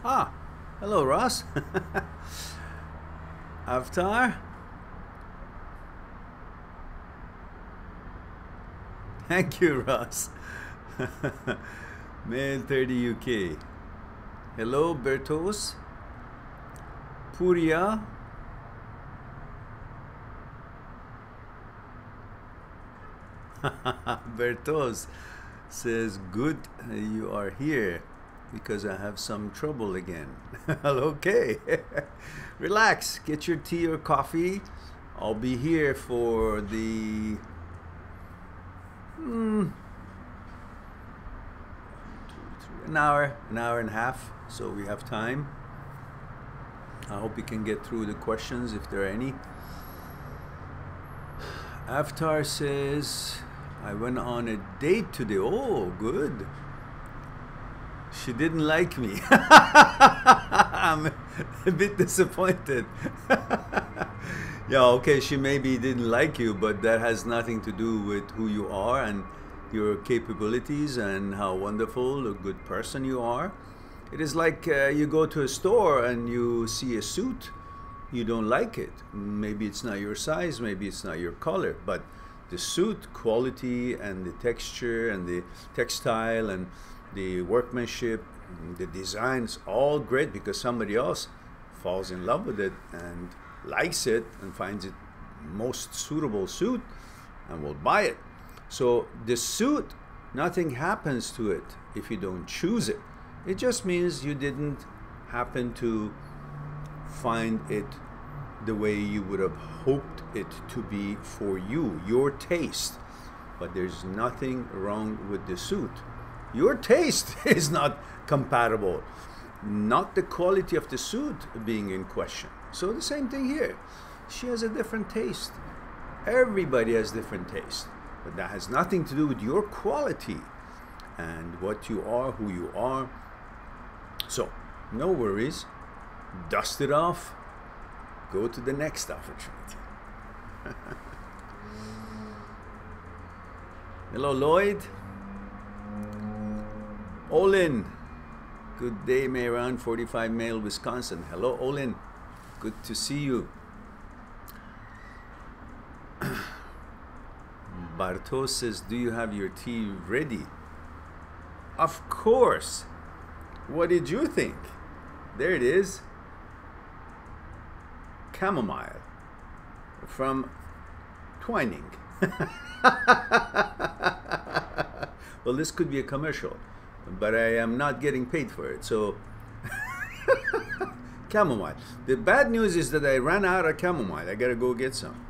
Ah, hello, Ross. Avatar. Thank you, Ross. Male 30 UK. Hello, Bertos. Puria. Bertos says, good you are here because I have some trouble again. Okay. Relax. Get your tea or coffee. I'll be here for the an hour and a half, so we have time. I hope we can get through the questions if there are any. Avatar says, I went on a date today. Oh, good. She didn't like me. I'm a bit disappointed. Yeah, okay, she maybe didn't like you, but that has nothing to do with who you are and your capabilities and how wonderful a good person you are. It is like you go to a store and you see a suit, you don't like it. Maybe it's not your size, maybe it's not your color, but the suit quality and the texture and the textile and the workmanship, the designs, all great because somebody else falls in love with it and likes it and finds it most suitable suit and will buy it. So the suit, nothing happens to it if you don't choose it. It just means you didn't happen to find it the way you would have hoped it to be for you, your taste. But there's nothing wrong with the suit. Your taste is not compatible, not the quality of the suit being in question. So the same thing here. She has a different taste. Everybody has different taste, but that has nothing to do with your quality and what you are, who you are. So no worries, dust it off, go to the next opportunity. Hello, Lloyd. Olin, good day, Mehran, 45 male, Wisconsin. Hello, Olin, good to see you. Bartos says, do you have your tea ready? Of course. What did you think? There it is. Chamomile from Twining. Well, this could be a commercial, but I am not getting paid for it, so chamomile. The bad news is that I ran out of chamomile. I gotta go get some.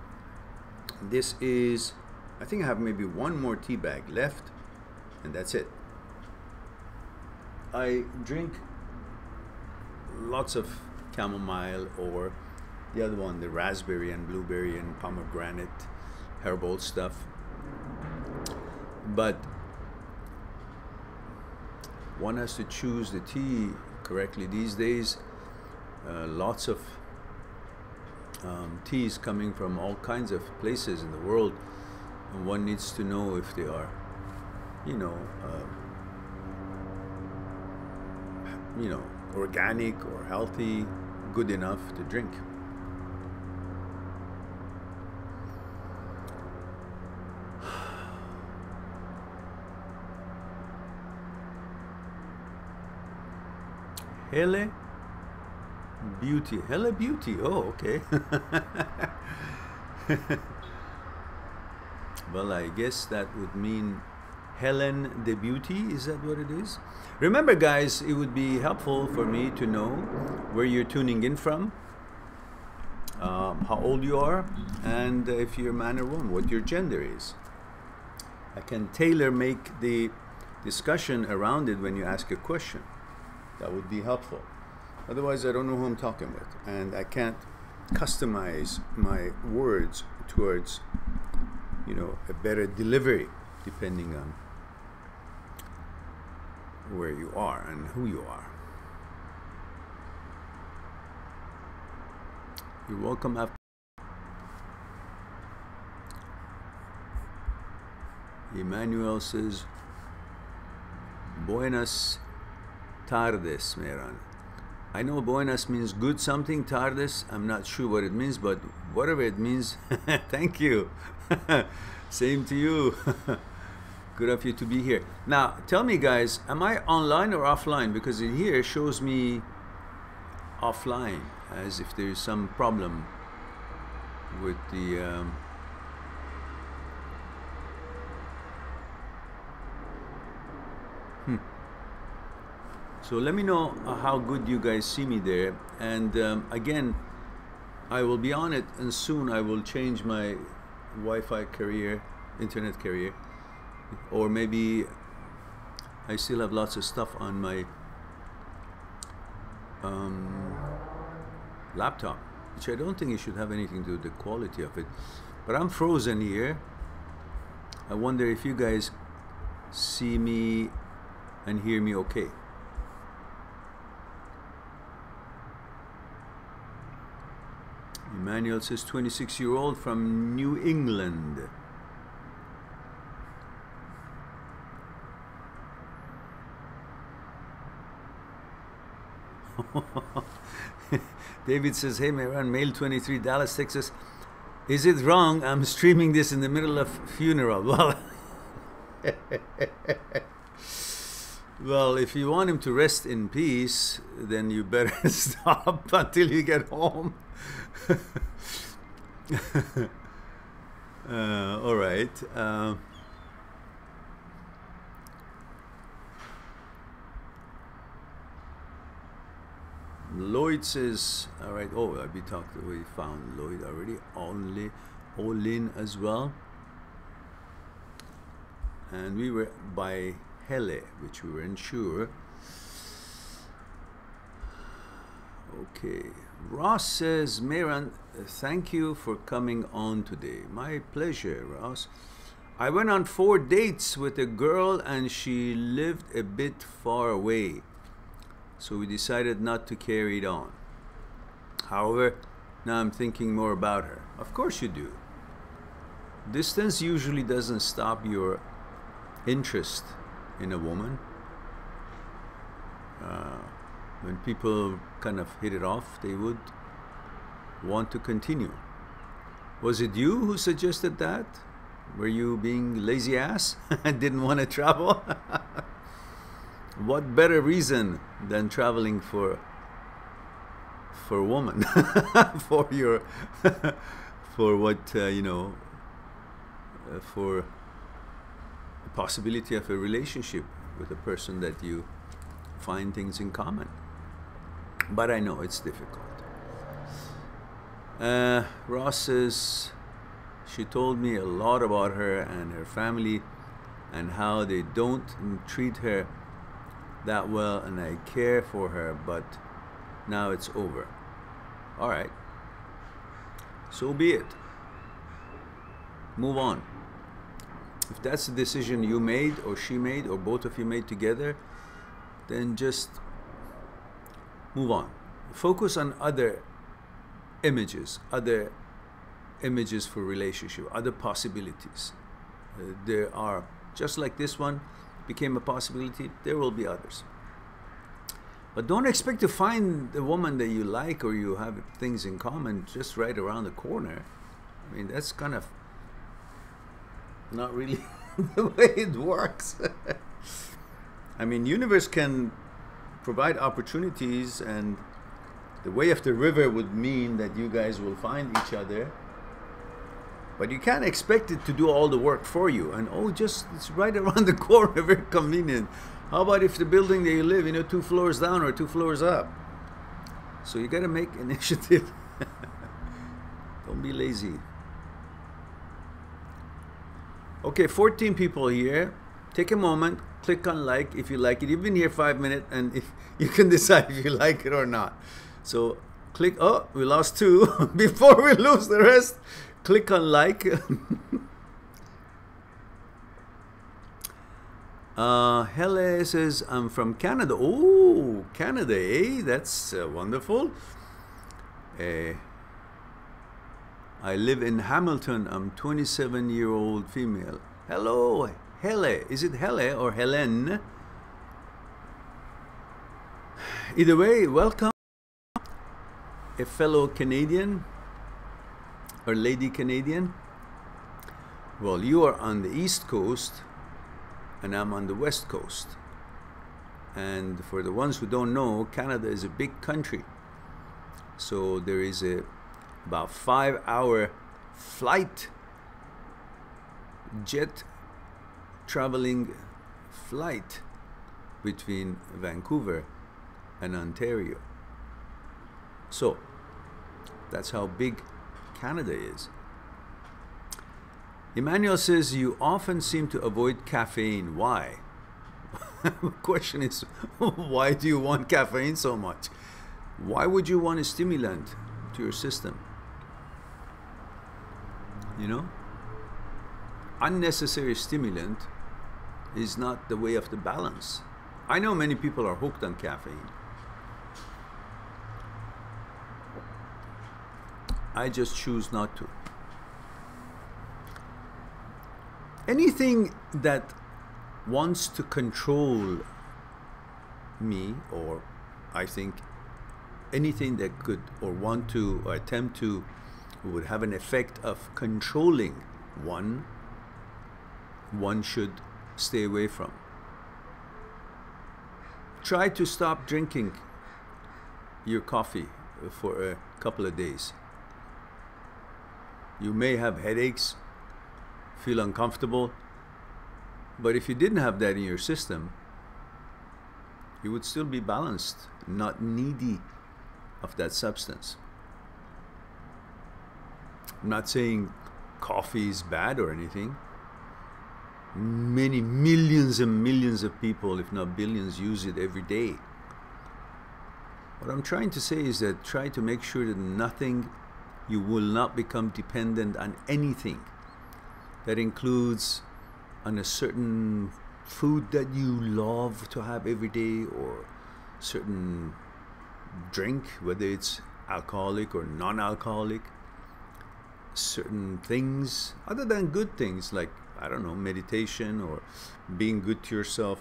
This is, I think I have maybe one more tea bag left, and that's it. I drink lots of chamomile, or the other one, the raspberry and blueberry and pomegranate herbal stuff, but one has to choose the tea correctly these days. Lots of teas coming from all kinds of places in the world, and one needs to know if they are, you know, organic or healthy, good enough to drink. Hele Beauty. Hele Beauty. Oh, okay. Well, I guess that would mean Helen the Beauty. Is that what it is? Remember, guys, it would be helpful for me to know where you're tuning in from, how old you are, and if you're a man or woman, what your gender is. I can tailor-make the discussion around it when you ask a question. That would be helpful. Otherwise, I don't know who I'm talking with, and I can't customize my words towards, you know, a better delivery depending on where you are and who you are. You're welcome. Emmanuel says, Buenas tardes, Mehran. I know buenas means good something, tardes, I'm not sure what it means, but whatever it means, thank you. Same to you. Good of you to be here. Now, tell me guys, am I online or offline? Because in here it shows me offline, as if there's some problem with the... So let me know how good you guys see me there. And again, I will be on it, and soon I will change my Wi-Fi carrier, internet carrier, or maybe I still have lots of stuff on my laptop, which I don't think it should have anything to do with the quality of it. But I'm frozen here. I wonder if you guys see me and hear me okay. Emmanuel says 26-year-old from New England. David says, hey Mehran, male 23, Dallas, Texas. Is it wrong I'm streaming this in the middle of funeral? Well, well, if you want him to rest in peace, then you better stop until you get home. All right. Lloyd says, all right. Oh, we found Lloyd already. Only Olin as well. And we were by Hele, which we weren't sure. Okay. Ross says, Mehran, thank you for coming on today. My pleasure, Ross. I went on 4 dates with a girl and she lived a bit far away, so we decided not to carry it on. However, now I'm thinking more about her. Of course you do. Distance usually doesn't stop your interest in a woman. When people kind of hit it off, they would want to continue. Was it you who suggested that? Were you being lazy ass and didn't want to travel? What better reason than traveling for a woman? For your for what you know, for the possibility of a relationship with a person that you find things in common. But I know it's difficult. Ross says, she told me a lot about her and her family and how they don't treat her that well, and I care for her, but now it's over. All right. So be it. Move on. If that's the decision you made or she made or both of you made together, then just move on. Focus on other images for relationship, other possibilities. There are, just like this one became a possibility, there will be others. But don't expect to find the woman that you like or you have things in common just right around the corner. I mean, that's kind of not really the way it works. I mean, universe can provide opportunities, and the way of the river would mean that you guys will find each other, but you can't expect it to do all the work for you. And oh, just it's right around the corner, very convenient. How about if the building that you live, you know, 2 floors down or 2 floors up? So you got to make initiative. Don't be lazy. Okay, 14 people here. Take a moment, click on like if you like it. You've been here 5 minutes, and if you can decide if you like it or not. So click. Oh, we lost 2. Before we lose the rest, click on like. Hele says, I'm from Canada. Oh, Canada, eh? That's wonderful. I live in Hamilton. I'm 27-year-old female. Hello, Hele. Is it Hele or Helen? Either way, welcome. a fellow Canadian or lady Canadian. Well, you are on the East Coast and I'm on the West Coast. And for the ones who don't know, Canada is a big country. So there is a about 5-hour flight, jet traveling flight between Vancouver and Ontario. So that's how big Canada is. Emmanuel says, you often seem to avoid caffeine. Why? The question is, why do you want caffeine so much? Why would you want a stimulant to your system? You know? Unnecessary stimulant is not the way of the balance. I know many people are hooked on caffeine. I just choose not to. Anything that wants to control me, or I think anything that could or want to or attempt to would have an effect of controlling one should stay away from. Try to stop drinking your coffee for a couple of days. You may have headaches, feel uncomfortable, but if you didn't have that in your system, you would still be balanced, not needy of that substance. I'm not saying coffee is bad or anything. Many millions and millions of people, if not billions, use it every day. What I'm trying to say is that try to make sure that you will not become dependent on anything. That includes on a certain food that you love to have every day, or certain drink, whether it's alcoholic or non-alcoholic, certain things other than good things like, I don't know, meditation or being good to yourself,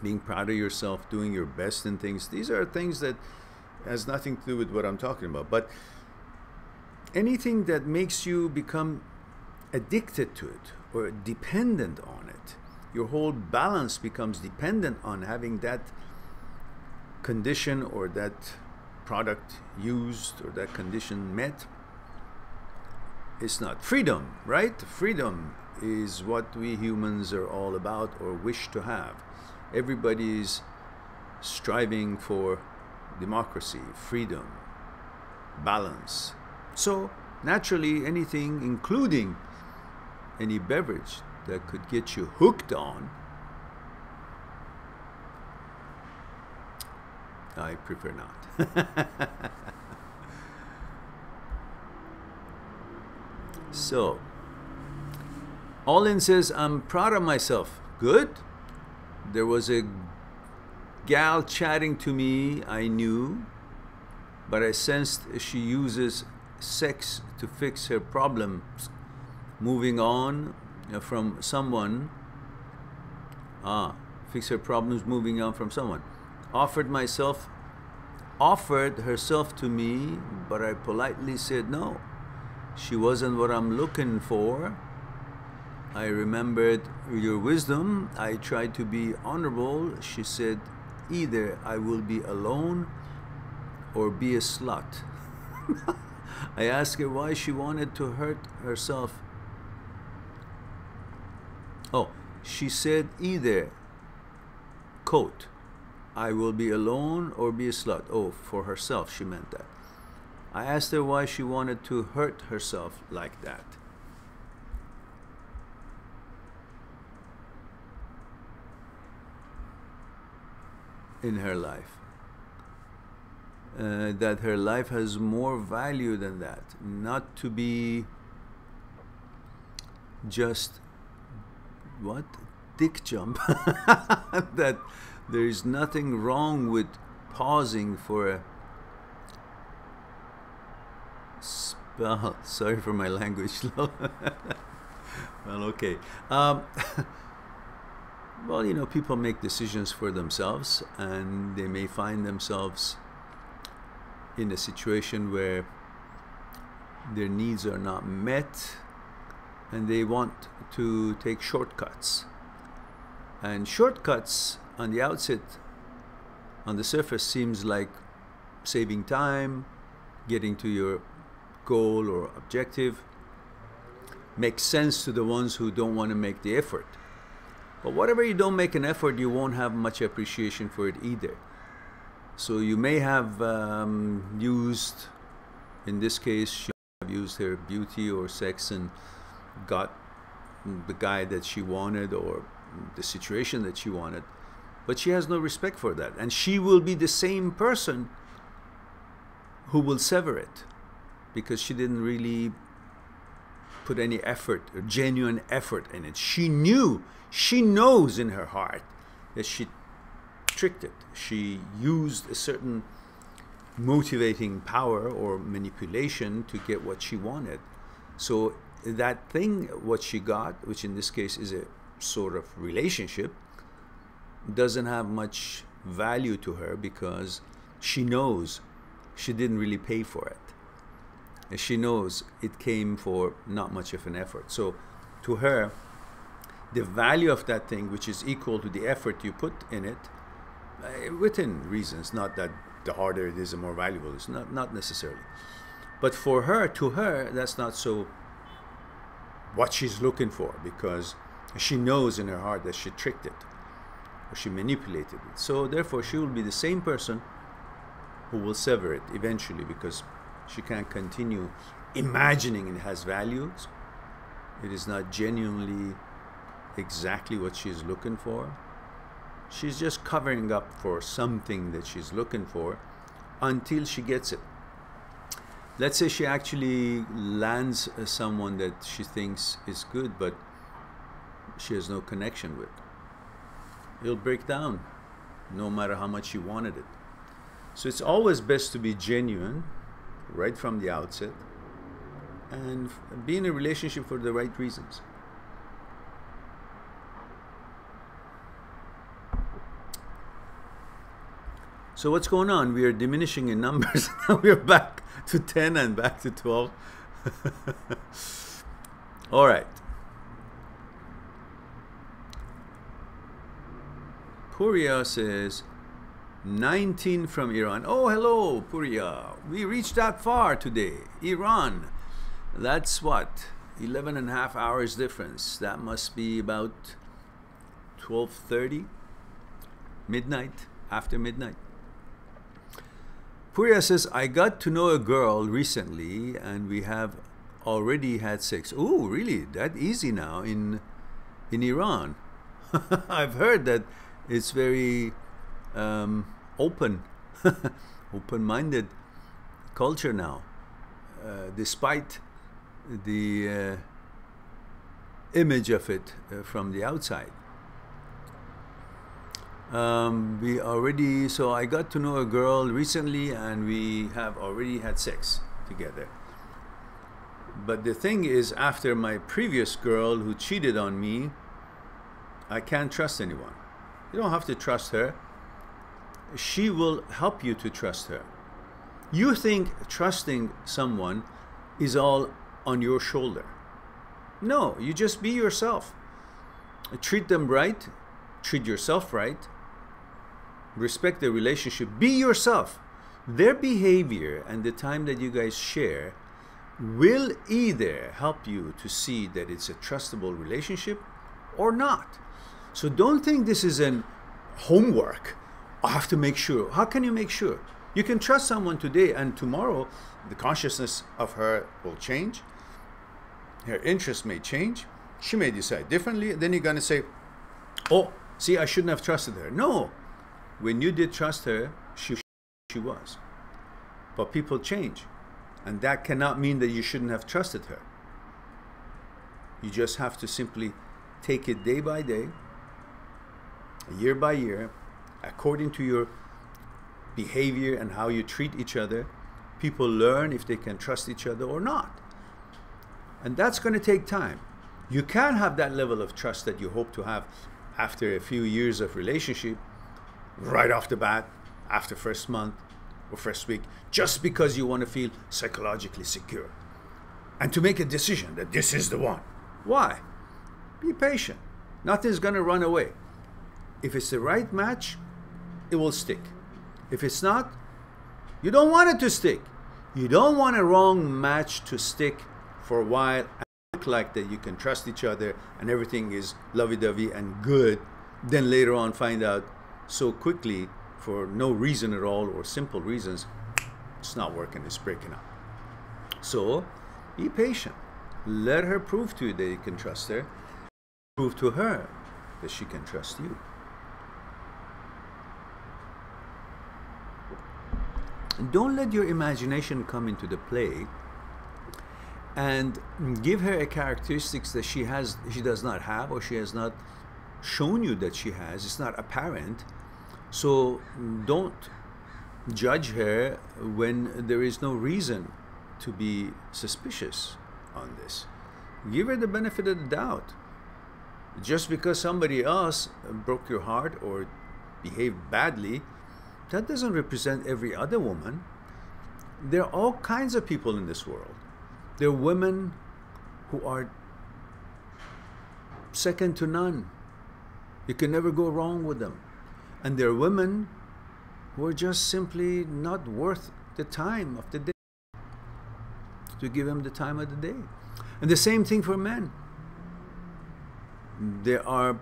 being proud of yourself, doing your best in things. These are things that has nothing to do with what I'm talking about. But anything that makes you become addicted to it or dependent on it, your whole balance becomes dependent on having that condition or that product used or that condition met. It's not freedom, right? Freedom is what we humans are all about or wish to have. Everybody's striving for democracy, freedom, balance. So naturally, anything, including any beverage that could get you hooked on, I prefer not. So, Olin says, I'm proud of myself. Good. There was a gal chatting to me I knew, but I sensed she uses sex to fix her problems. Moving on from someone. Fix her problems moving on from someone. Offered herself to me, but I politely said no. She wasn't what I'm looking for. I remembered your wisdom. I tried to be honorable. She said, either I will be alone or be a slut. I asked her why she wanted to hurt herself. Oh, she said either, quote, I will be alone or be a slut. Oh, for herself, she meant that. I asked her why she wanted to hurt herself like that. In her life. That her life has more value than that. Not to be just, what? Dick jump. That there is nothing wrong with pausing for a spell. Sorry for my language. Well, okay. Well, you know, people make decisions for themselves, and they may find themselves in a situation where their needs are not met and they want to take shortcuts. And shortcuts on the outset, on the surface, seems like saving time, getting to your goal or objective. Makes sense to the ones who don't want to make the effort. But whatever you don't make an effort, you won't have much appreciation for it either. So you may have used, in this case, she may have used her beauty or sex and got the guy that she wanted or the situation that she wanted, but she has no respect for that. And she will be the same person who will sever it because she didn't really put any effort or genuine effort in it. She knows in her heart that she tricked it. She used a certain motivating power or manipulation to get what she wanted. So that thing, what she got, which in this case is a sort of relationship, doesn't have much value to her because she knows she didn't really pay for it. And she knows it came for not much of an effort. So to her, the value of that thing, which is equal to the effort you put in it, within reasons, not that the harder it is, the more valuable it is, not necessarily. But for her, to her, that's not so what she's looking for, because she knows in her heart that she tricked it or she manipulated it. So therefore she will be the same person who will sever it eventually, because she can't continue imagining it has values. It is not genuinely exactly what she's looking for. She's just covering up for something that she's looking for until she gets it. Let's say she actually lands someone that she thinks is good, but she has no connection with. It'll break down no matter how much she wanted it. So it's always best to be genuine right from the outset and be in a relationship for the right reasons. So what's going on? We are diminishing in numbers. Now we're back to 10 and back to 12. All right. Puria says, 19 from Iran. Oh, hello, Puria. We reached that far today. Iran. That's what? 11 and a half hours difference. That must be about 12:30, midnight, after midnight. Puria says, I got to know a girl recently and we have already had sex. Oh, really? That easy now in Iran? I've heard that it's very open-minded culture now, despite the image of it from the outside. So I got to know a girl recently and we have already had sex together. But the thing is, after my previous girl who cheated on me, I can't trust anyone. You don't have to trust her. She will help you to trust her. You think trusting someone is all on your shoulder. No, you just be yourself. Treat them right. Treat yourself right. Respect the relationship. Be yourself. Their behavior and the time that you guys share will either help you to see that it's a trustable relationship or not. So don't think this is an homework. I have to make sure. How can you make sure? You can trust someone today and tomorrow the consciousness of her will change. Her interest may change. She may decide differently. Then you're going to say, oh, see, I shouldn't have trusted her. No. When you did trust her, she was. But people change. And that cannot mean that you shouldn't have trusted her. You just have to simply take it day by day, year by year, according to your behavior and how you treat each other. People learn if they can trust each other or not. And that's going to take time. You can't have that level of trust that you hope to have after a few years of relationship, right off the bat, after first month, or first week just because you want to feel psychologically secure and to make a decision that this is the one. Why? Be patient. Nothing's going to run away. If it's the right match, it will stick. If it's not, you don't want it to stick. You don't want a wrong match to stick for a while and look like that you can trust each other and everything is lovey-dovey and good, then later on find out so quickly for no reason at all or simple reasons, it's not working, it's breaking up. So be patient. Let her prove to you that you can trust her. Prove to her that she can trust you. Don't let your imagination come into the play and give her a characteristics that she does not have, or she has not shown you that she has. It's not apparent. So don't judge her when there is no reason to be suspicious on this. Give her the benefit of the doubt. Just because somebody else broke your heart or behaved badly, that doesn't represent every other woman. There are all kinds of people in this world. There are women who are second to none. You can never go wrong with them. And there are women who are just simply not worth the time of the day, to give them the time of the day. And the same thing for men. There are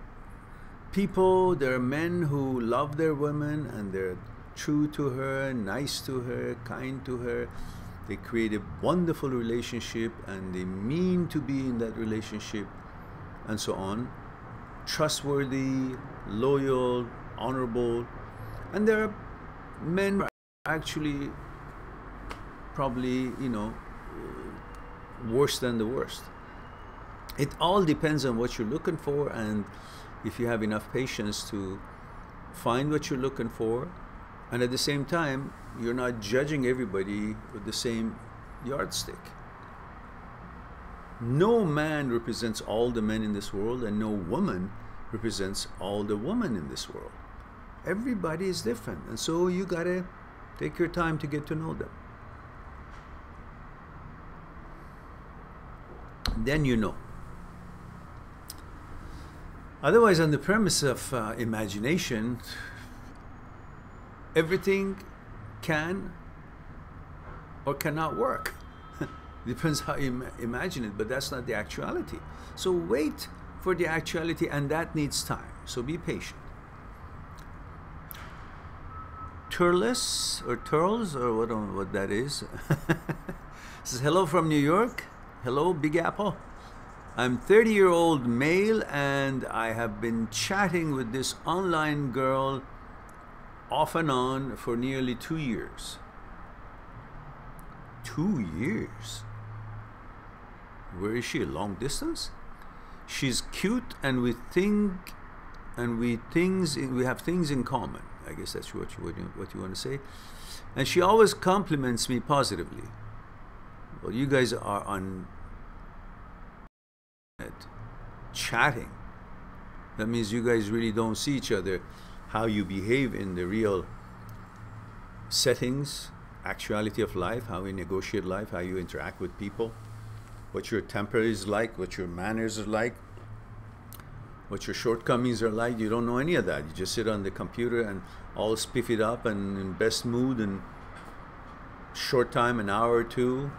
men who love their women and they're true to her, nice to her, kind to her. They create a wonderful relationship and they mean to be in that relationship and so on. Trustworthy, loyal, honorable. And there are men who are actually probably, worse than the worst. It all depends on what you're looking for, and if you have enough patience to find what you're looking for, and at the same time, you're not judging everybody with the same yardstick. No man represents all the men in this world, and no woman represents all the women in this world. Everybody is different, and so you gotta take your time to get to know them. Then you know. Otherwise, on the premise of imagination, everything can or cannot work. Depends how you imagine it, but that's not the actuality. So wait for the actuality, and that needs time. So be patient. Turles or Turles or what that is. Says hello from New York. Hello, Big Apple. I'm 30-year-old male and I have been chatting with this online girl off and on for nearly 2 years. 2 years? Where is she? Long distance? She's cute and we have things in common. I guess that's what you want to say. And she always compliments me positively. Well, you guys are on chatting. That means you guys really don't see each other, how you behave in the real settings, actuality of life, how you negotiate life, how you interact with people, what your temper is like, what your manners are like, what your shortcomings are like. You don't know any of that. You just sit on the computer and all spiff it up and in best mood and short time, an hour or two,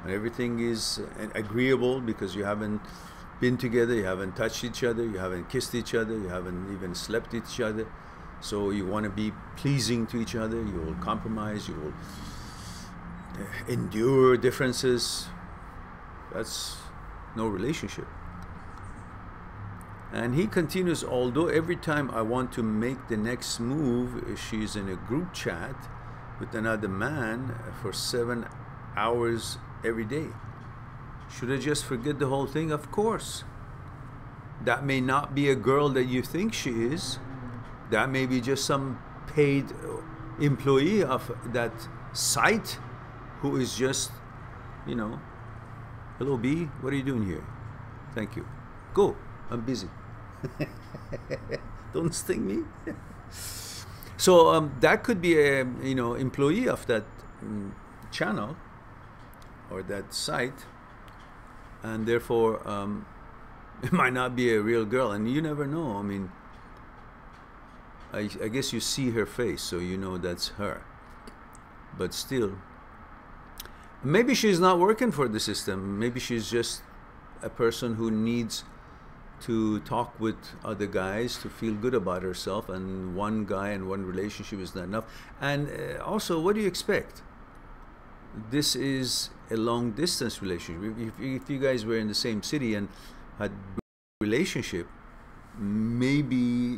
and everything is agreeable because you haven't been together, you haven't touched each other, you haven't kissed each other, you haven't even slept with each other. So you want to be pleasing to each other, you will compromise, you will endure differences. That's no relationship. And he continues, although every time I want to make the next move, she's in a group chat with another man for 7 hours every day. Should I just forget the whole thing? Of course. That may not be a girl that you think she is. That may be just some paid employee of that site who is just, hello B, what are you doing here? Thank you. Go, I'm busy. Don't sting me. So that could be a employee of that channel or that site, and therefore it might not be a real girl, and you never know. I mean, I guess you see her face, so you know that's her. But still, maybe she's not working for the system. Maybe she's just a person who needs to talk with other guys to feel good about herself, and one guy and one relationship is not enough. And also, what do you expect? This is a long distance relationship. If you guys were in the same city and had a relationship, maybe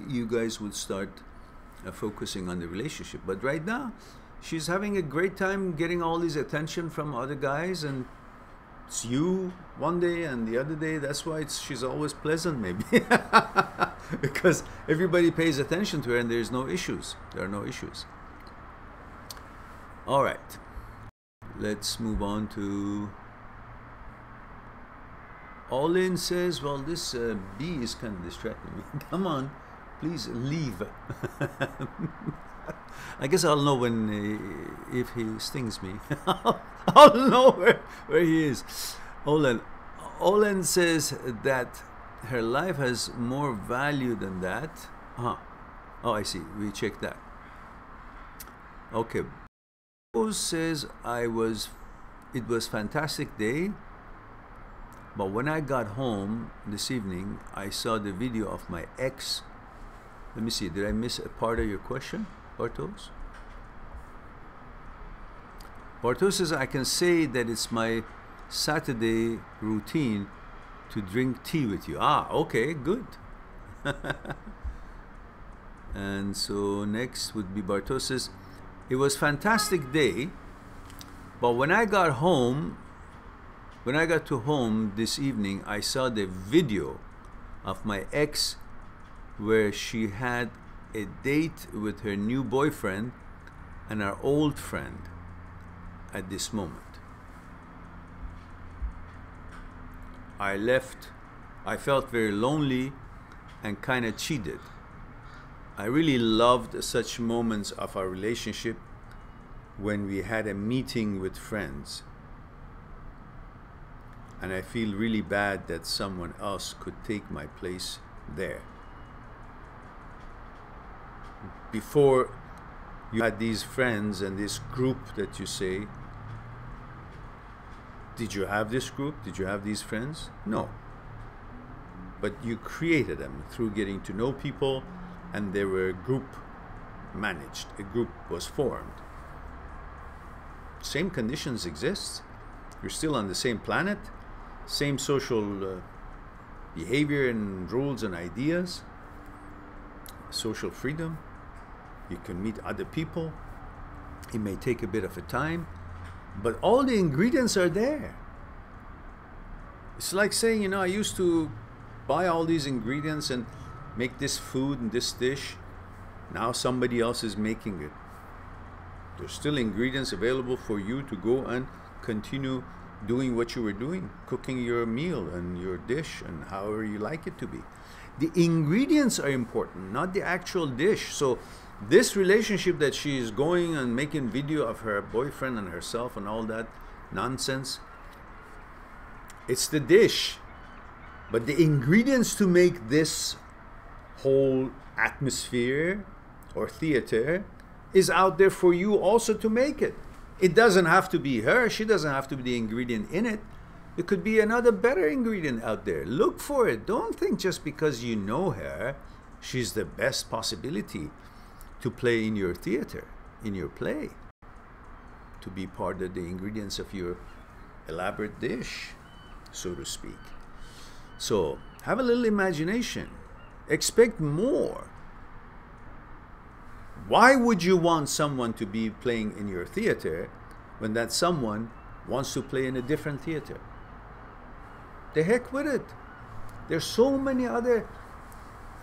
you guys would start focusing on the relationship. But right now, she's having a great time getting all this attention from other guys, and it's you one day and the other day. That's why she's always pleasant, maybe. Because everybody pays attention to her and there's no issues. There are no issues. All right. Let's move on to... Olin says, well, this bee is kind of distracting me. Come on, please leave. I guess I'll know when, if he stings me. I'll know where he is. Olin says that her life has more value than that. Oh, I see. We checked that. Okay. Rose says, it was fantastic day, but when I got home this evening, I saw the video of my ex. Let me see, did I miss a part of your question, Bartos? Bartos says, I can say that it's my Saturday routine to drink tea with you. Ah, okay, good. And so next would be Bartos says, it was fantastic day, but when I got to home this evening, I saw the video of my ex where she had a date with her new boyfriend and our old friend at this moment. I left. I felt very lonely and kind of cheated. I really loved such moments of our relationship when we had a meeting with friends. And I feel really bad that someone else could take my place there. Before you had these friends and this group that you say, did you have this group? Did you have these friends? No. But you created them through getting to know people, and they were group managed. A group was formed. Same conditions exist. You're still on the same planet, same social behavior and rules and ideas, social freedom. You can meet other people. It may take a bit of a time, but all the ingredients are there. It's like saying, I used to buy all these ingredients and make this food and this dish. Now somebody else is making it. There's still ingredients available for you to go and continue doing what you were doing, cooking your meal and your dish and however you like it to be. The ingredients are important, not the actual dish. So this relationship that she is going and making video of her boyfriend and herself and all that nonsense, it's the dish. But the ingredients to make this whole atmosphere or theater is out there for you also to make it. It doesn't have to be her. She doesn't have to be the ingredient in it. It could be another better ingredient out there. Look for it. Don't think just because you know her, she's the best possibility to play in your theater, in your play, to be part of the ingredients of your elaborate dish, so to speak. So have a little imagination. Expect more. Why would you want someone to be playing in your theater when that someone wants to play in a different theater? The heck with it. There's so many other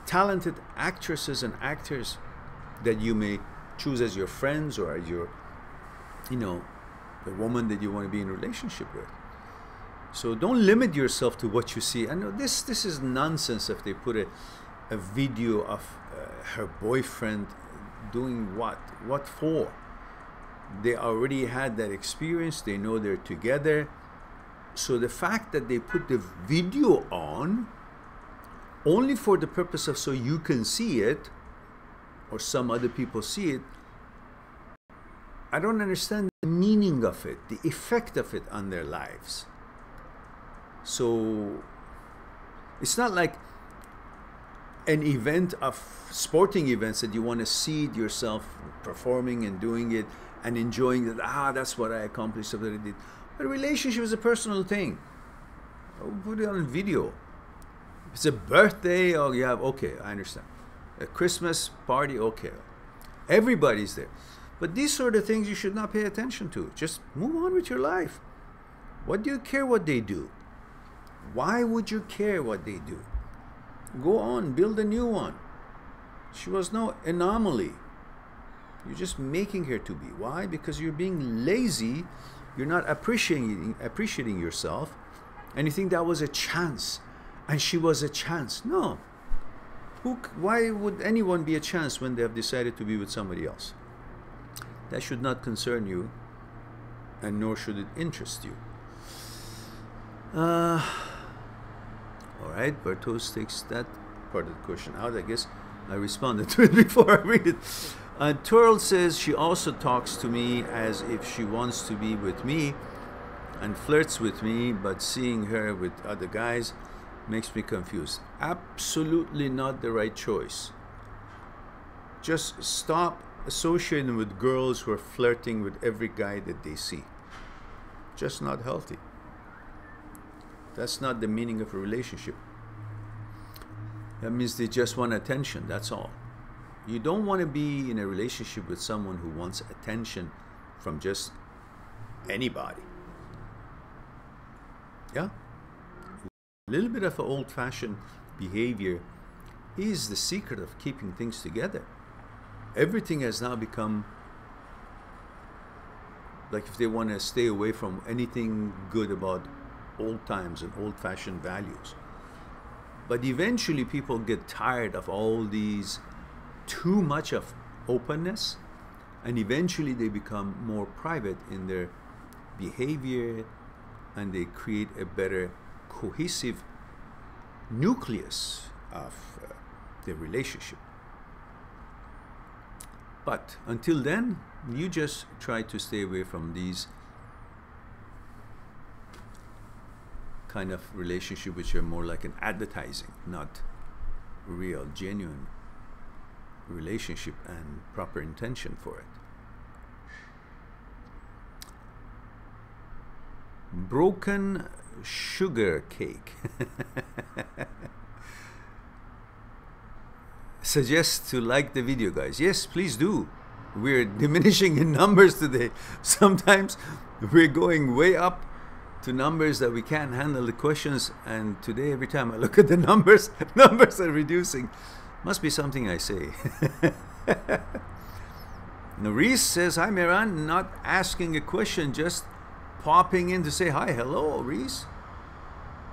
talented actresses and actors that you may choose as your friends or as your, the woman that you want to be in a relationship with. So don't limit yourself to what you see. I know this is nonsense if they put a video of her boyfriend doing what? What for? They already had that experience. They know they're together. So the fact that they put the video on only for the purpose of so you can see it or some other people see it, I don't understand the meaning of it, the effect of it on their lives. So it's not like an event of sporting events that you want to see yourself performing and doing it and enjoying it. That's what I accomplished, what I did. A relationship is a personal thing. I'll put it on video. If it's a birthday, oh, you have, okay, I understand. A Christmas party, okay. Everybody's there. But these sort of things you should not pay attention to. Just move on with your life. What do you care what they do? Why would you care what they do? Go on, build a new one. She was no anomaly. You're just making her to be. Why? Because you're being lazy. You're not appreciating yourself. And you think that was a chance. And she was a chance. No. Why would anyone be a chance when they have decided to be with somebody else? That should not concern you, and nor should it interest you. All right, Bartos takes that part of the question out. I guess I responded to it before I read it. Twirl says she also talks to me as if she wants to be with me and flirts with me, but seeing her with other guys makes me confused. Absolutely not the right choice. Just stop associating with girls who are flirting with every guy that they see. Just not healthy. That's not the meaning of a relationship. That means they just want attention, that's all. You don't want to be in a relationship with someone who wants attention from just anybody. Yeah? A little bit of an old-fashioned behavior is the secret of keeping things together. Everything has now become like if they want to stay away from anything good about old times and old-fashioned values. But eventually people get tired of all these too much of openness, and eventually they become more private in their behavior, and they create a better cohesive nucleus of their relationship. But until then, you just try to stay away from these kind of relationship which are more like an advertising, not real, genuine relationship and proper intention for it. Broken sugar cake. Suggest to like the video, guys. Yes, please do. We're diminishing in numbers today. Sometimes we're going way up to numbers that we can't handle the questions, and today every time I look at the numbers, numbers are reducing. Must be something I say. Reese says, hi Mehran, not asking a question, just popping in to say hi. Hello, Reese.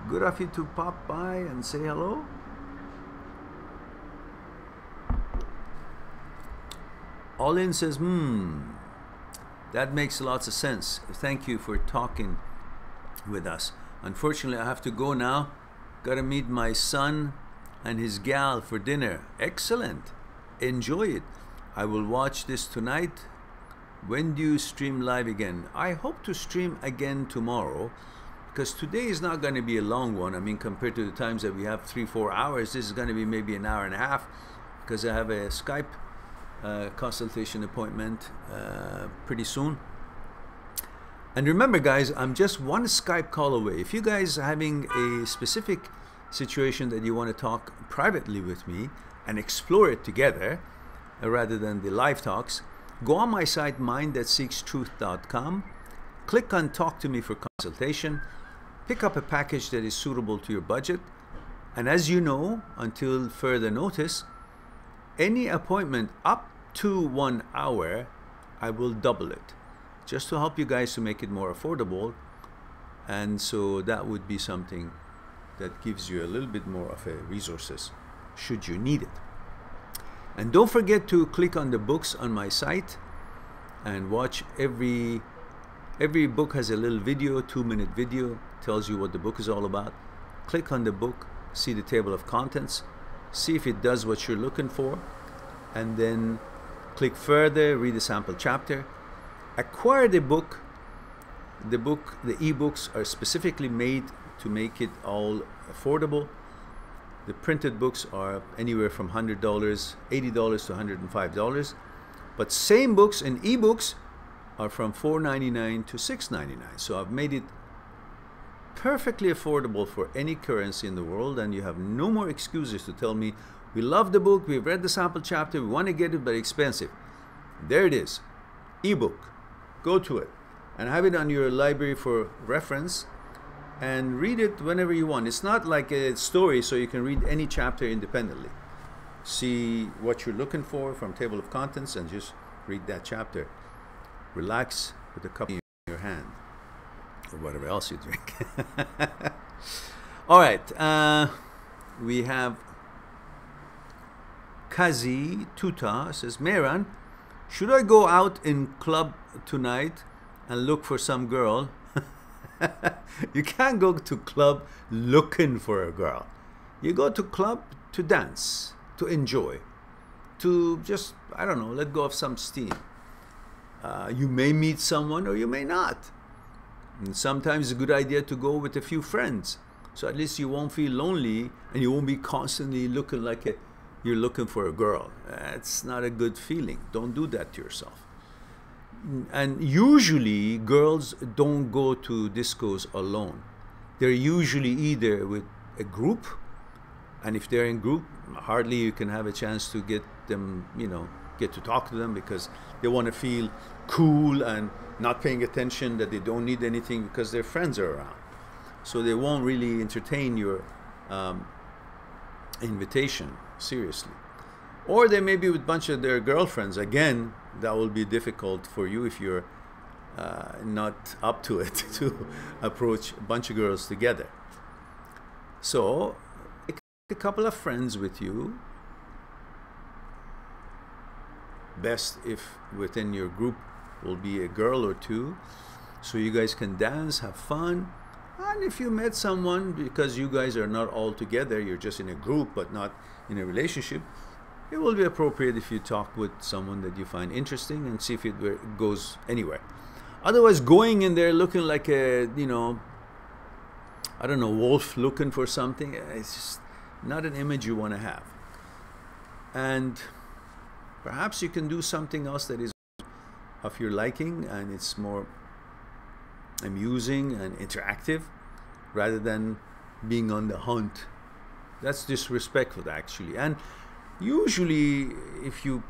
Good of you to pop by and say hello. All in says, that makes lots of sense. Thank you for talking with us. Unfortunately, I have to go now. Gotta meet my son and his gal for dinner. Excellent. Enjoy it. I will watch this tonight. When do you stream live again? I hope to stream again tomorrow, because today is not going to be a long one. I mean, compared to the times that we have 3-4 hours, this is going to be maybe an hour and a half, because I have a Skype consultation appointment pretty soon. And remember, guys, I'm just one Skype call away. If you guys are having a specific situation that you want to talk privately with me and explore it together rather than the live talks, go on my site, mindthatseekstruth.com, click on Talk to Me for consultation, pick up a package that is suitable to your budget, and as you know, until further notice, any appointment up to 1 hour, I will double it, just to help you guys to make it more affordable. And so that would be something that gives you a little bit more of a resources should you need it. And don't forget to click on the books on my site and watch every book has a little video, 2-minute video, tells you what the book is all about. Click on the book, see the table of contents, see if it does what you're looking for, and then click further, read the sample chapter, acquire the book. The ebooks are specifically made to make it all affordable. The printed books are anywhere from $100, $80 to $105. But same books and ebooks are from $4.99 to $6.99. So I've made it perfectly affordable for any currency in the world, and you have no more excuses to tell me, we love the book, we've read the sample chapter, we want to get it, but expensive. There it is, ebook. Go to it and have it on your library for reference and read it whenever you want. It's not like a story, so you can read any chapter independently. See what you're looking for from table of contents and just read that chapter. Relax with a cup in your hand or whatever else you drink. All right, we have Kazi Tuta says, Mehran, should I go out in club tonight and look for some girl? You can't go to club looking for a girl. You go to club to dance, to enjoy, to just, I don't know, let go of some steam. You may meet someone or you may not. And sometimes it's a good idea to go with a few friends. So at least you won't feel lonely and you won't be constantly looking like you're looking for a girl. That's not a good feeling. Don't do that to yourself. And usually girls don't go to discos alone. They're usually either with a group, and if they're in group, hardly you can have a chance to get them, get to talk to them, because they want to feel cool and not paying attention that they don't need anything because their friends are around. So they won't really entertain your invitation seriously. Or they may be with a bunch of their girlfriends. Again, that will be difficult for you if you're not up to it to approach a bunch of girls together. So take a couple of friends with you. Best if within your group will be a girl or two, so you guys can dance, have fun. And if you met someone, because you guys are not all together, you're just in a group but not in a relationship, it will be appropriate if you talk with someone that you find interesting and see if it goes anywhere. Otherwise, going in there looking like a, I don't know, wolf looking for something, it's just not an image you want to have. And perhaps you can do something else that is of your liking and it's more amusing and interactive rather than being on the hunt. That's disrespectful, actually. And usually if you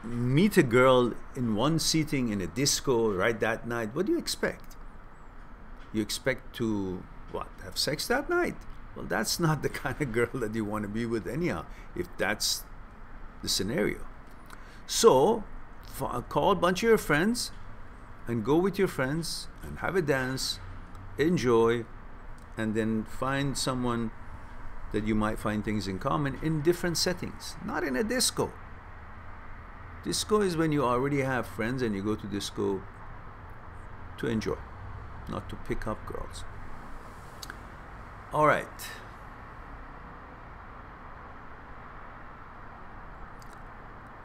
meet a girl in one seating in a disco right that night, what do you expect? You expect to, what, have sex that night? Well, that's not the kind of girl that you want to be with anyhow, if that's the scenario. So call a bunch of your friends and go with your friends and have a dance, enjoy, and then find someone that you might find things in common in different settings, not in a disco. Disco is when you already have friends and you go to disco to enjoy, not to pick up girls. All right.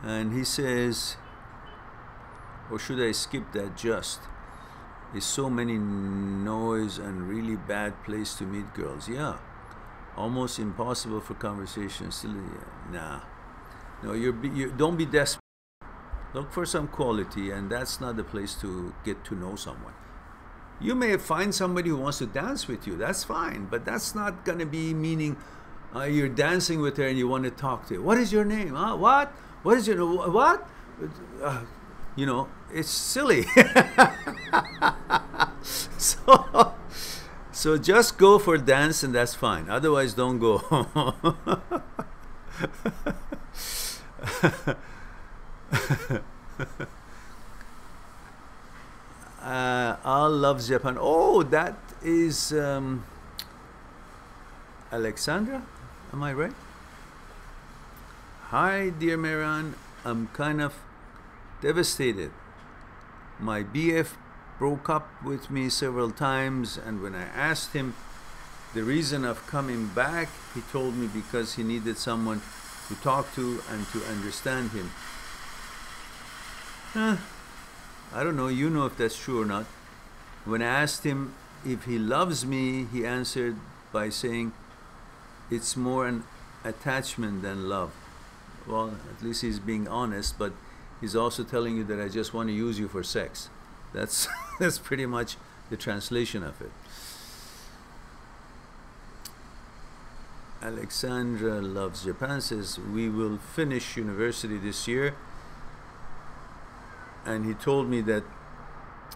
And he says, or should I skip that just? There's so many noise and really bad place to meet girls. Yeah. Almost impossible for conversation. Still, nah. No, you don't be desperate. Look for some quality, and that's not the place to get to know someone. You may find somebody who wants to dance with you. That's fine, but that's not going to be meaning you're dancing with her and you want to talk to her. What is your name? Huh? What? What is your what? It's silly. So just go for dance and that's fine. Otherwise, don't go. All loves Japan. Oh, that is Alexandra. Am I right? Hi, dear Mehran. I'm kind of devastated. My BF broke up with me several times, and when I asked him the reason of coming back, he told me because he needed someone to talk to and to understand him. I don't know, you know if that's true or not. When I asked him if he loves me, he answered by saying it's more an attachment than love. Well, at least he's being honest, but he's also telling you that I just want to use you for sex. That's that's pretty much the translation of it. Alexandra loves Japan says we will finish university this year, and he told me that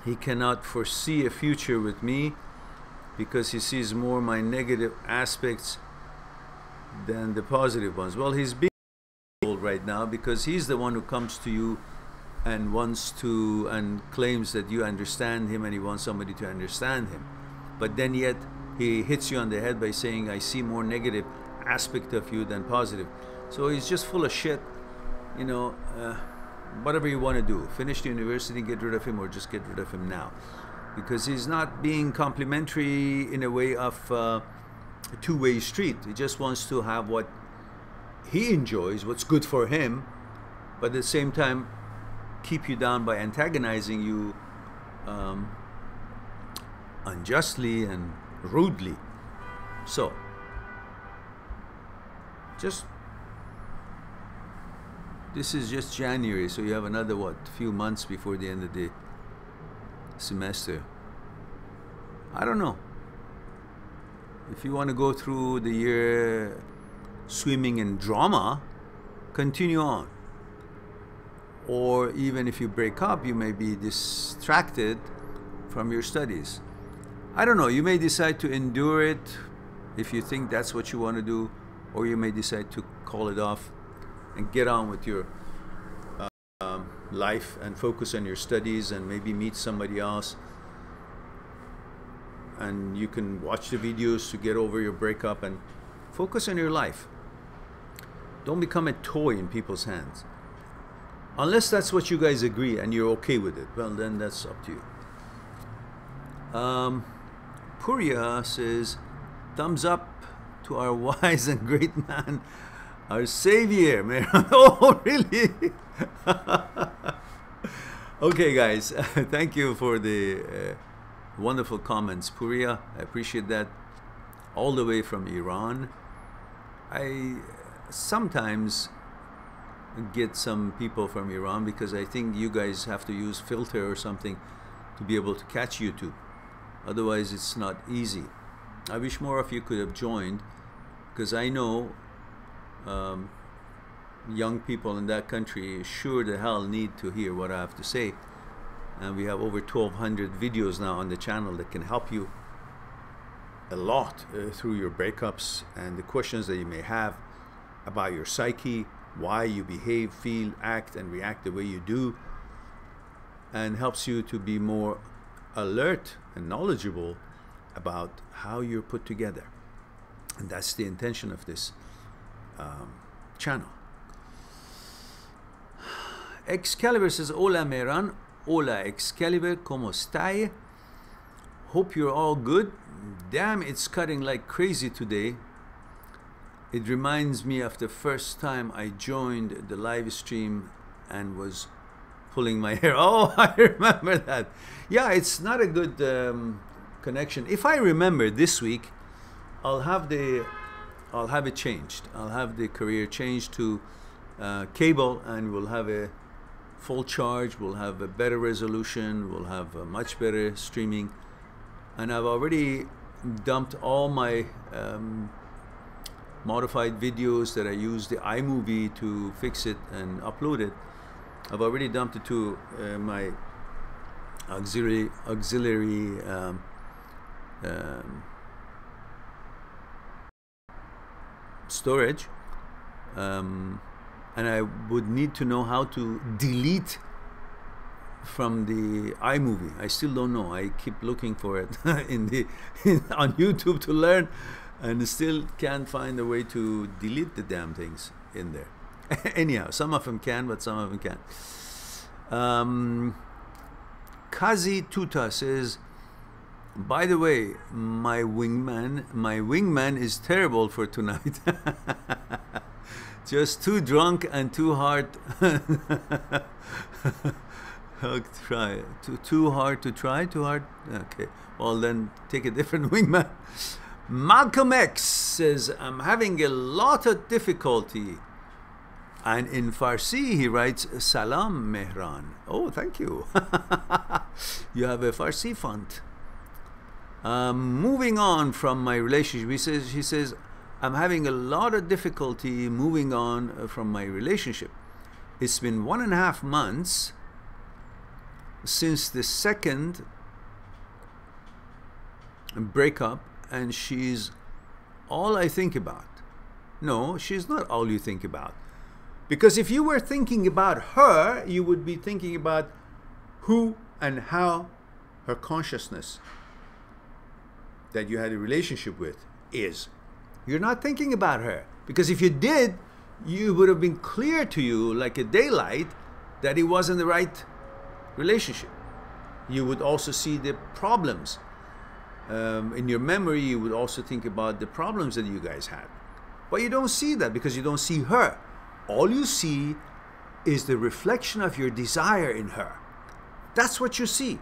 he cannot foresee a future with me because he sees more my negative aspects than the positive ones. Well, he's being told right now because he's the one who comes to you and wants to and claims that you understand him and he wants somebody to understand him, but then yet he hits you on the head by saying I see more negative aspect of you than positive. So he's just full of shit, you know. Whatever you want to do, finish the university, get rid of him, or just get rid of him now, because he's not being complimentary in a way of a two-way street. He just wants to have what he enjoys, what's good for him, but at the same time keep you down by antagonizing you unjustly and rudely. So just, this is just January, so you have another few months before the end of the semester. I don't know. If you want to go through the year swimming in drama, continue on. Or even if you break up, you may be distracted from your studies. I don't know. You may decide to endure it if you think that's what you want to do, or you may decide to call it off and get on with your life and focus on your studies and maybe meet somebody else. And you can watch the videos to get over your breakup and focus on your life. Don't become a toy in people's hands. Unless that's what you guys agree and you're okay with it, well, then that's up to you. Purya says, thumbs up to our wise and great man, our savior, Mehran. Oh, really? Okay, guys, thank you for the wonderful comments, Purya. I appreciate that. All the way from Iran. I sometimes get some people from Iran because I think you guys have to use filter or something to be able to catch YouTube. Otherwise, it's not easy. I wish more of you could have joined, because I know young people in that country sure the hell need to hear what I have to say. And we have over 1,200 videos now on the channel that can help you a lot through your breakups and the questions that you may have about your psyche, why you behave, feel, act, and react the way you do, and helps you to be more alert and knowledgeable about how you're put together. And that's the intention of this channel. Excalibur says, hola Mehran, hola Excalibur, ¿cómo estás? Hope you're all good. Damn, it's cutting like crazy today. It reminds me of the first time I joined the live stream and was pulling my hair. Oh, I remember that. Yeah, it's not a good connection. If I remember this week, I'll have it changed. I'll have the career changed to cable, and we'll have a full charge. We'll have a better resolution. We'll have a much better streaming. And I've already dumped all my modified videos that I used the iMovie to fix it and upload it. I've already dumped it to my auxiliary storage, and I would need to know how to delete from the iMovie. I still don't know. I keep looking for it on YouTube to learn, and still can't find a way to delete the damn things in there. Anyhow, some of them can, but some of them can't. Kazi Tuta says, by the way, my wingman is terrible for tonight. Just too drunk and too hard. Too hard to try. Too hard. Okay. Well, then take a different wingman. Malcolm X says, I'm having a lot of difficulty. And in Farsi, he writes, Salam Mehran. Oh, thank you. You have a Farsi font. Moving on from my relationship, she says, I'm having a lot of difficulty moving on from my relationship. It's been 1.5 months since the second breakup, and she's all I think about. No, she's not all you think about. Because if you were thinking about her, you would be thinking about who and how her consciousness that you had a relationship with is. You're not thinking about her. Because if you did, you would have been clear to you like a daylight that it wasn't the right relationship. You would also see the problems. In your memory, you would also think about the problems that you guys had. But you don't see that because you don't see her. All you see is the reflection of your desire in her. That's what you see.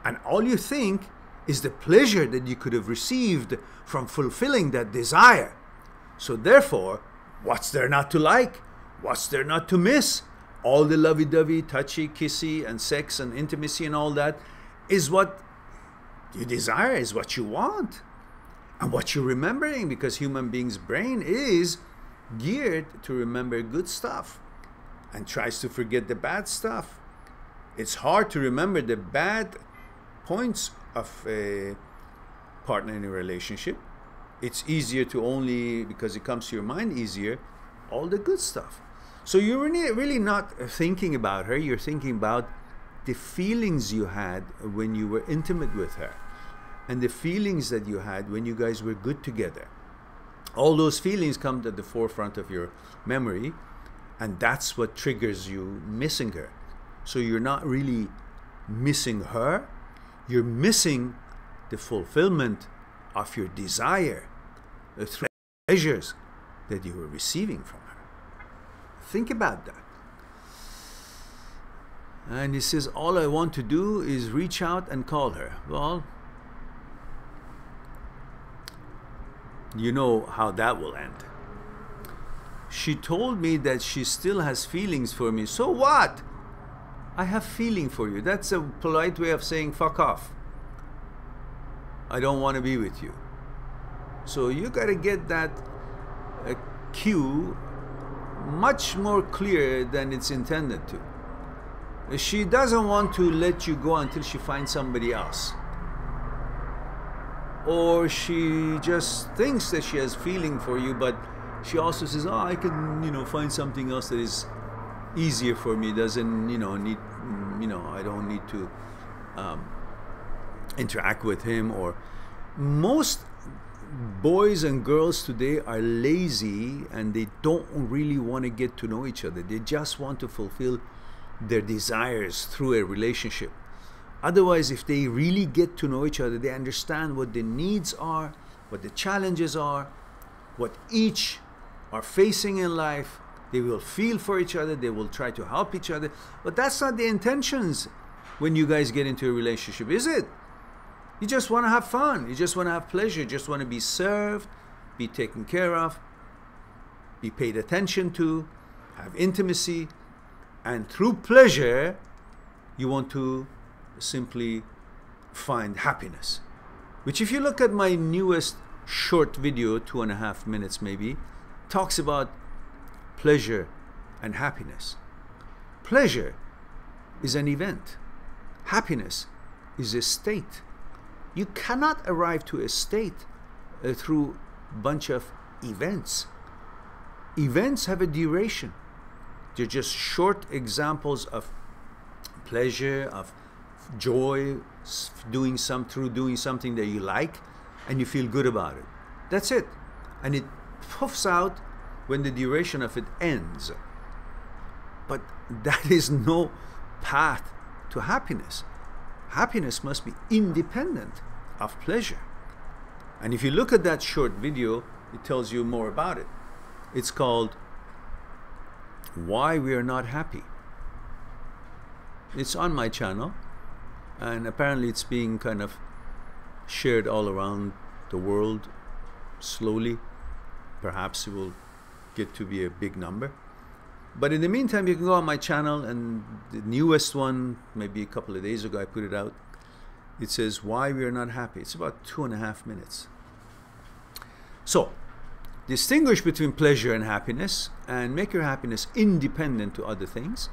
And all you think is the pleasure that you could have received from fulfilling that desire. So therefore, what's there not to like? What's there not to miss? All the lovey-dovey, touchy, kissy, and sex and intimacy and all that is what you desire, is what you want. And what you're remembering, because human beings' brain is geared to remember good stuff and tries to forget the bad stuff. It's hard to remember the bad points of a partner in a relationship. It's easier to only, because it comes to your mind easier, all the good stuff. So you're really not thinking about her, you're thinking about the feelings you had when you were intimate with her and the feelings that you had when you guys were good together. All those feelings come to the forefront of your memory, and that's what triggers you missing her. So you're not really missing her, you're missing the fulfillment of your desire, the pleasures that you were receiving from her. Think about that. And he says, all I want to do is reach out and call her. Well, you know how that will end. She told me that she still has feelings for me. So what? I have feeling for you. That's a polite way of saying fuck off. I don't want to be with you. So you got to get that cue much more clear than it's intended to. She doesn't want to let you go until she finds somebody else. Or she just thinks that she has feeling for you, but she also says, oh, I can, find something else that is easier for me, doesn't, need, I don't need to interact with him. Or most boys and girls today are lazy and they don't really want to get to know each other. They just want to fulfill their desires through a relationship. Otherwise, if they really get to know each other, they understand what the needs are, what the challenges are, what each are facing in life. They will feel for each other, they will try to help each other. But that's not the intentions when you guys get into a relationship, is it? You just want to have fun, you just want to have pleasure, you just want to be served, be taken care of, be paid attention to, have intimacy, and through pleasure, you want to simply find happiness. Which, if you look at my newest short video, 2.5 minutes maybe, talks about pleasure and happiness. Pleasure is an event. Happiness is a state. You cannot arrive to a state through a bunch of events. Events have a duration. They're just short examples of pleasure, of joy, doing something that you like, and you feel good about it. That's it. And it puffs out when the duration of it ends. But that is no path to happiness. Happiness must be independent of pleasure. And if you look at that short video, it tells you more about it. It's called Why We Are Not Happy. It's on my channel, and apparently it's being kind of shared all around the world slowly. Perhaps it will get to be a big number. But in the meantime, you can go on my channel, and the newest one, maybe a couple of days ago, I put it out. It says Why We Are Not Happy. It's about 2.5 minutes. So, distinguish between pleasure and happiness, and make your happiness independent to other things.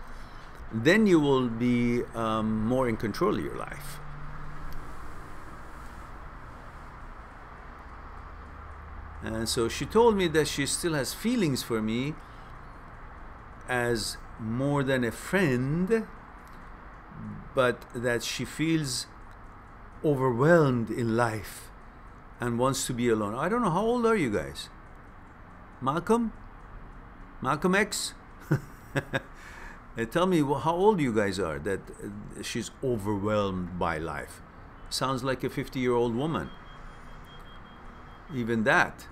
Then you will be more in control of your life. And so she told me that she still has feelings for me as more than a friend, but that she feels overwhelmed in life and wants to be alone. I don't know, how old are you guys? Malcolm? Malcolm X? Tell me how old you guys are that she's overwhelmed by life. Sounds like a 50-year-old woman. Even that,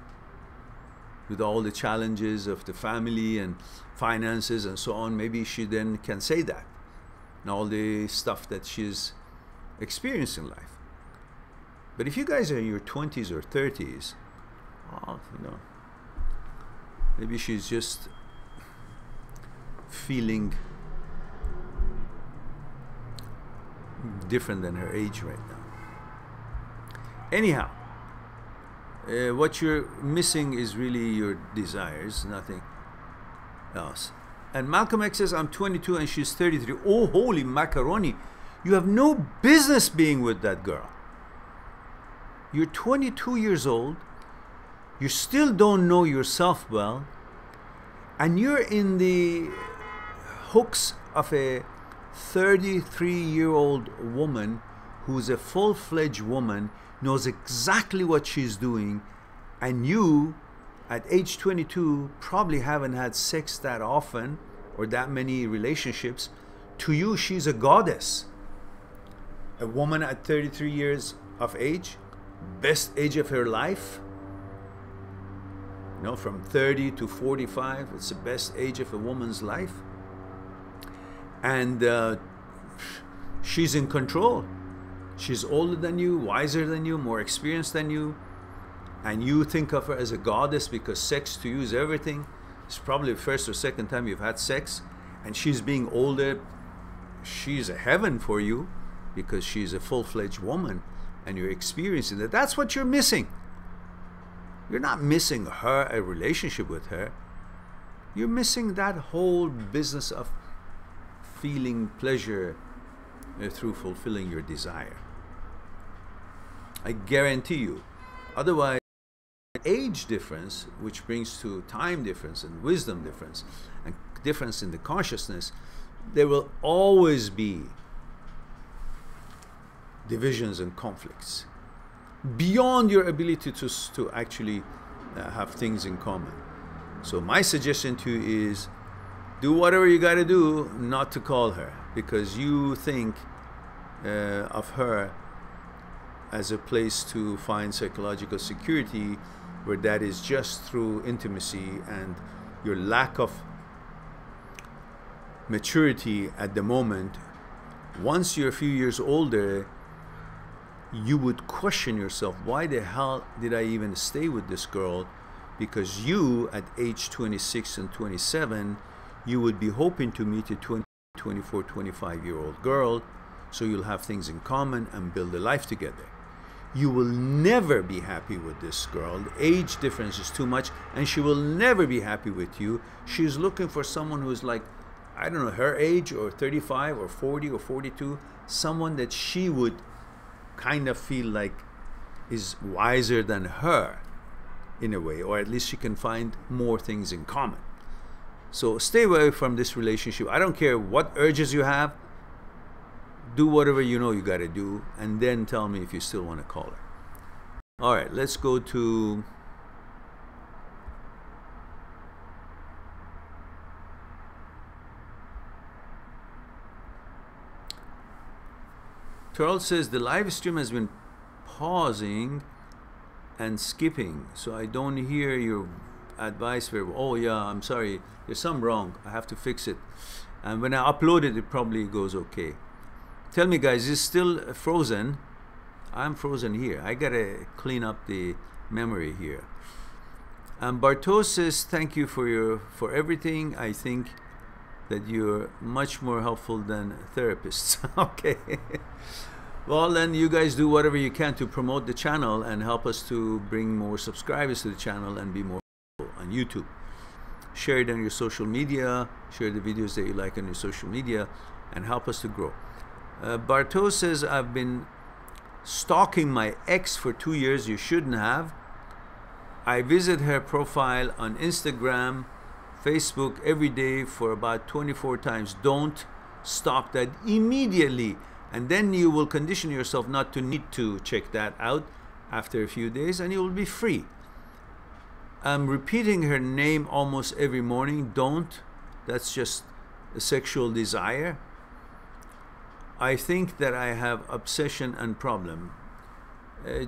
with all the challenges of the family and finances and so on, maybe she then can say that. And all the stuff that she's experienced in life. But if you guys are in your 20s or 30s, well, you know, maybe she's just feeling different than her age right now. Anyhow, what you're missing is really your desires, nothing else. And Malcolm X says, I'm 22 and she's 33. Oh, holy macaroni. You have no business being with that girl. You're 22 years old. You still don't know yourself well. And you're in the hooks of a 33-year-old woman who's a full-fledged woman, knows exactly what she's doing, and you, at age 22, probably haven't had sex that often or that many relationships. To you, she's a goddess. A woman at 33 years of age, best age of her life. You know, from 30 to 45, it's the best age of a woman's life. And she's in control. She's older than you, wiser than you, more experienced than you. And you think of her as a goddess because sex to you is everything. It's probably the first or second time you've had sex. And she's being older. She's a heaven for you because she's a full-fledged woman and you're experiencing that. That's what you're missing. You're not missing her, a relationship with her. You're missing that whole business of feeling pleasure through fulfilling your desire. I guarantee you. Otherwise, age difference, which brings to time difference and wisdom difference and difference in the consciousness, there will always be divisions and conflicts beyond your ability to actually have things in common. So my suggestion to you is do whatever you got to do not to call her, because you think of her as a place to find psychological security, where that is just through intimacy, and your lack of maturity at the moment. Once you're a few years older, you would question yourself, why the hell did I even stay with this girl? Because you, at age 26 and 27, you would be hoping to meet a 24, 25-year-old girl, so you'll have things in common and build a life together. You will never be happy with this girl. The age difference is too much, and she will never be happy with you. She's looking for someone who's like, I don't know, her age, or 35 or 40 or 42, someone that she would kind of feel like is wiser than her in a way, or at least she can find more things in common. So stay away from this relationship. I don't care what urges you have. Do whatever you know you got to do, and then tell me if you still want to call her. All right, let's go to Charles says the live stream has been pausing and skipping, so I don't hear your advice very well. Oh yeah, I'm sorry, there's something wrong. I have to fix it. And when I upload it, it probably goes okay. Tell me guys, is it still frozen? I'm frozen here. I gotta clean up the memory here. And Bartos says, thank you for everything. I think that you're much more helpful than therapists. Okay. Well, then you guys do whatever you can to promote the channel and help us to bring more subscribers to the channel and be more on YouTube. Share it on your social media, share the videos that you like on your social media, and help us to grow. Bartos says, I've been stalking my ex for 2 years. You shouldn't have. I visit her profile on Instagram, Facebook every day for about 24 times. Don't stop that immediately. And then you will condition yourself not to need to check that out after a few days, and you will be free. I'm repeating her name almost every morning. Don't. That's just a sexual desire. I think that I have obsession and problem.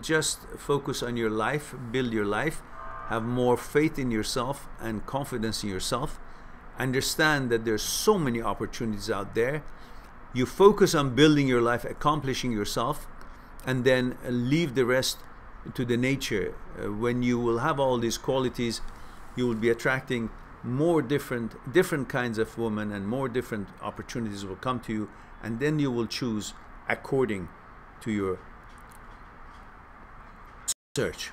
Just focus on your life, build your life, have more faith in yourself and confidence in yourself. Understand that there's so many opportunities out there. You focus on building your life, accomplishing yourself, and then leave the rest to the nature. When you will have all these qualities, you will be attracting more different kinds of women, and more different opportunities will come to you, and then you will choose according to your search.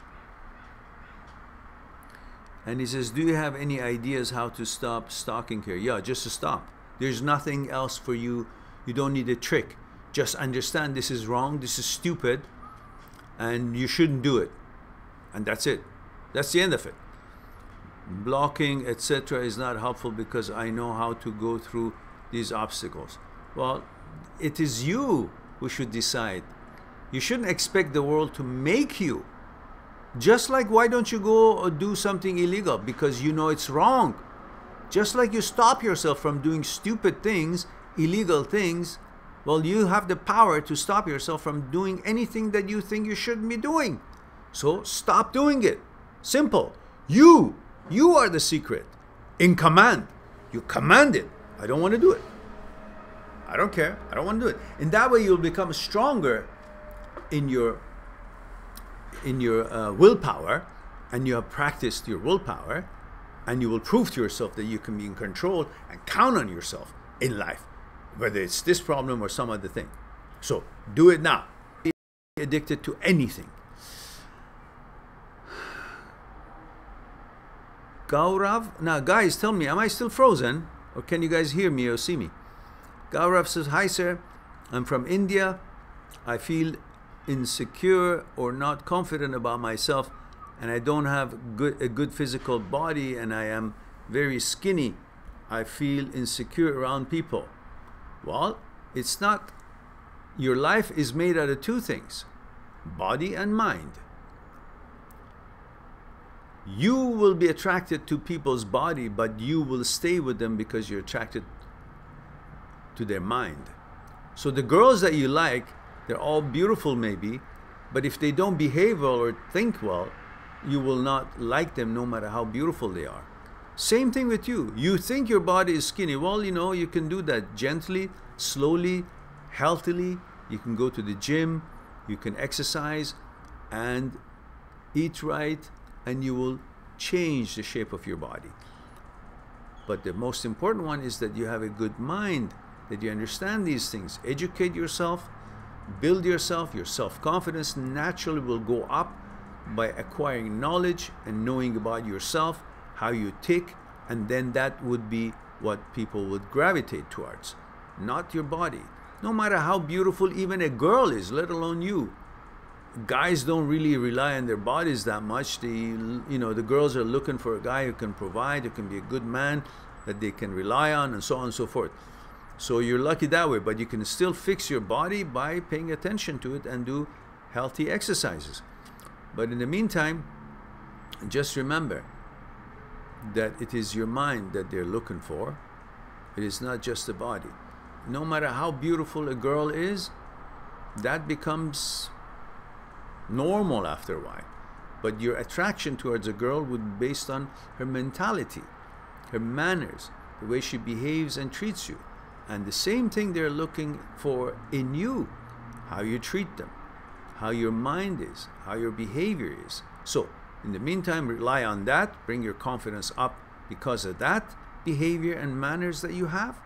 And he says, do you have any ideas how to stop stalking her? Yeah, just to stop. There's nothing else for you. You don't need a trick. Just understand this is wrong, this is stupid, and you shouldn't do it. And that's it. That's the end of it. Blocking, etc. is not helpful because I know how to go through these obstacles. Well, it is you who should decide. You shouldn't expect the world to make you. Just like, why don't you go or do something illegal? Because you know it's wrong. Just like you stop yourself from doing stupid things, illegal things, well, you have the power to stop yourself from doing anything that you think you shouldn't be doing. So stop doing it. Simple. You are the secret. In command. You command it. I don't want to do it. I don't care. I don't want to do it. In that way, you'll become stronger in your willpower, and you have practiced your willpower, and you will prove to yourself that you can be in control and count on yourself in life, whether it's this problem or some other thing. So do it now. Be addicted to anything. Gaurav, now guys, tell me, am I still frozen, or can you guys hear me or see me? Gaurav says, hi sir, I'm from India. I feel insecure or not confident about myself, and I don't have a good physical body, and I am very skinny. I feel insecure around people. Well, it's not. Your life is made out of two things, body and mind. You will be attracted to people's body, but you will stay with them because you're attracted to their mind. So the girls that you like, they're all beautiful maybe, but if they don't behave well or think well, you will not like them no matter how beautiful they are. Same thing with you. You think your body is skinny. Well, you know, you can do that gently, slowly, healthily. You can go to the gym, you can exercise and eat right, and you will change the shape of your body. But the most important one is that you have a good mind, that you understand these things. Educate yourself, build yourself. Your self-confidence naturally will go up by acquiring knowledge and knowing about yourself, how you tick, and then that would be what people would gravitate towards, not your body. No matter how beautiful even a girl is, let alone you. Guys don't really rely on their bodies that much. The girls are looking for a guy who can provide, who can be a good man, that they can rely on, and so on and so forth. So you're lucky that way, but you can still fix your body by paying attention to it and do healthy exercises. But in the meantime, just remember that it is your mind that they're looking for. It is not just the body. No matter how beautiful a girl is, that becomes normal after a while. But your attraction towards a girl would be based on her mentality, her manners, the way she behaves and treats you. And the same thing they're looking for in you, how you treat them, how your mind is, how your behavior is. So in the meantime, rely on that, bring your confidence up because of that behavior and manners that you have,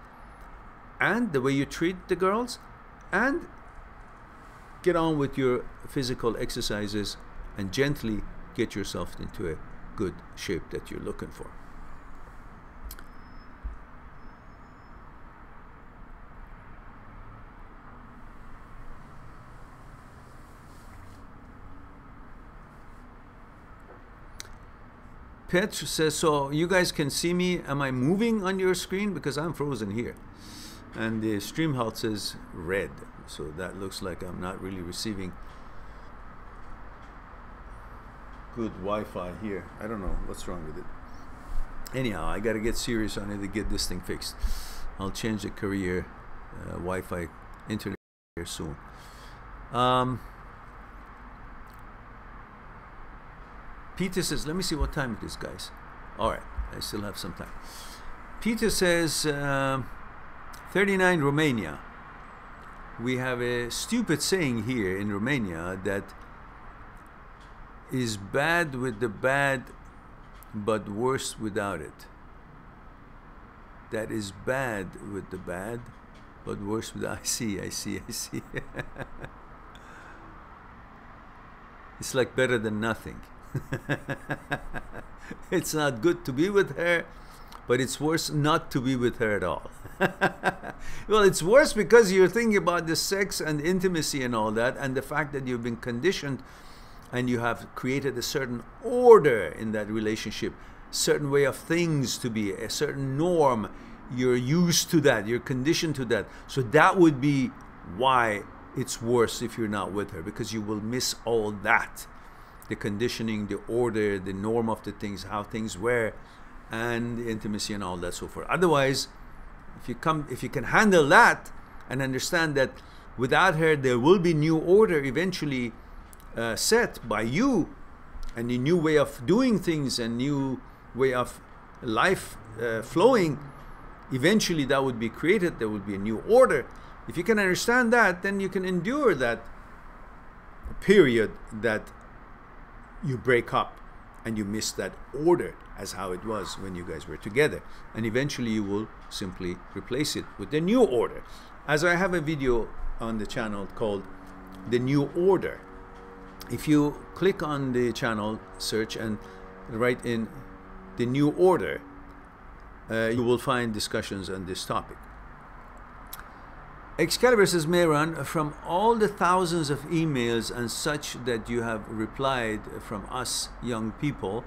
and the way you treat the girls, and get on with your physical exercises and gently get yourself into a good shape that you're looking for. Petr says, so you guys can see me. Am I moving on your screen? Because I'm frozen here. And the stream health says red. So that looks like I'm not really receiving good Wi-Fi here. I don't know what's wrong with it. Anyhow, I got to get serious on it to get this thing fixed. I'll change the career Wi-Fi internet here soon. Peter says, let me see what time it is, guys. All right, I still have some time. Peter says, 39 Romania. We have a stupid saying here in Romania that is bad with the bad, but worse without it. That is bad with the bad, but worse without. I see. It's like better than nothing. It's not good to be with her, but it's worse not to be with her at all. Well, it's worse because you're thinking about the sex and intimacy and all that, and the fact that you've been conditioned and you have created a certain order in that relationship, certain way of things to be, a certain norm. You're used to that, you're conditioned to that. So that would be why it's worse if you're not with her, because you will miss all that. The conditioning, the order, the norm of the things, how things were, and the intimacy and all that, so forth. Otherwise, if you can handle that and understand that without her there will be new order eventually set by you, and a new way of doing things and new way of life flowing, eventually that would be created. There would be a new order. If you can understand that, then you can endure that period that you break up and you miss that order as how it was when you guys were together, and eventually you will simply replace it with the new order. As I have a video on the channel called The New Order. If you click on the channel, search and write in The New Order, you will find discussions on this topic. Excalibur says, Mehran, from all the thousands of emails and such that you have replied from us young people,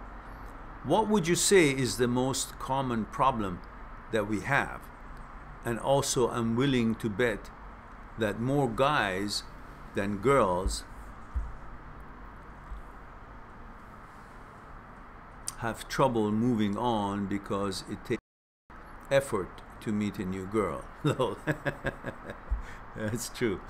what would you say is the most common problem that we have? And also, I'm willing to bet that more guys than girls have trouble moving on because it takes effort to meet a new girl. That's true.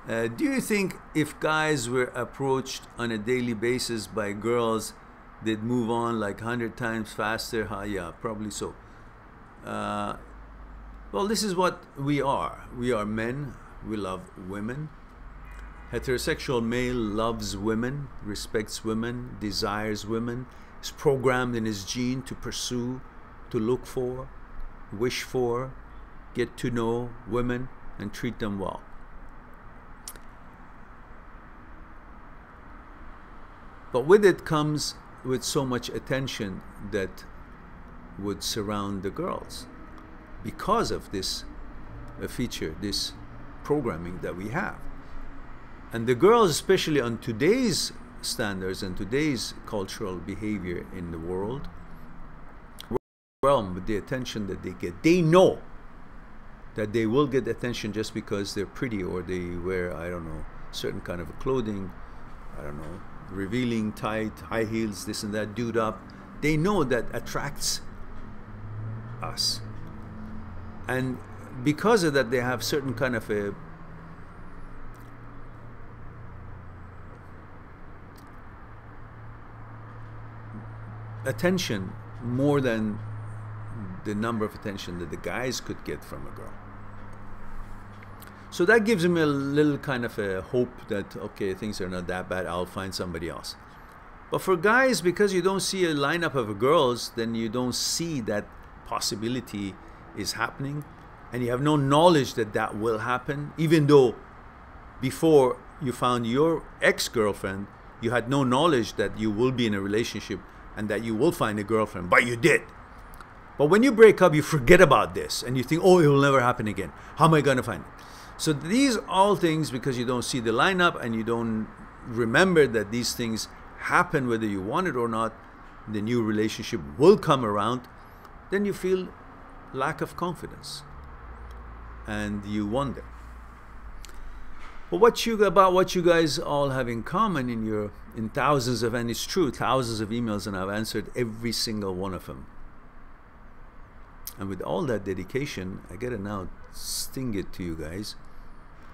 Do you think if guys were approached on a daily basis by girls, they'd move on like 100 times faster? Yeah, probably so. Well, this is what we are. We are men. We love women. Heterosexual male loves women, respects women, desires women, is programmed in his gene to pursue, to look for, wish for, get to know women and treat them well. But with it comes with so much attention that would surround the girls because of this feature, this programming that we have. And the girls, especially on today's standards and today's cultural behavior in the world, with the attention that they get. They know that they will get attention just because they're pretty or they wear, I don't know, certain kind of clothing, I don't know, revealing, tight, high heels, this and that, dude up. They know that attracts us. And because of that, they have certain kind of a attention more than the number of attention that the guys could get from a girl. So that gives me a little kind of a hope that, okay, things are not that bad, I'll find somebody else. But for guys, because you don't see a lineup of girls, then you don't see that possibility is happening, and you have no knowledge that that will happen, even though before you found your ex-girlfriend, you had no knowledge that you will be in a relationship and that you will find a girlfriend, but you did. But when you break up, you forget about this and you think, oh, it will never happen again. How am I going to find it? So these are all things because you don't see the lineup and you don't remember that these things happen whether you want it or not. The new relationship will come around. Then you feel lack of confidence and you wonder. But what you guys all have in common in thousands of, and it's true, thousands of emails, and I've answered every single one of them. And with all that dedication, I gotta now sting it to you guys.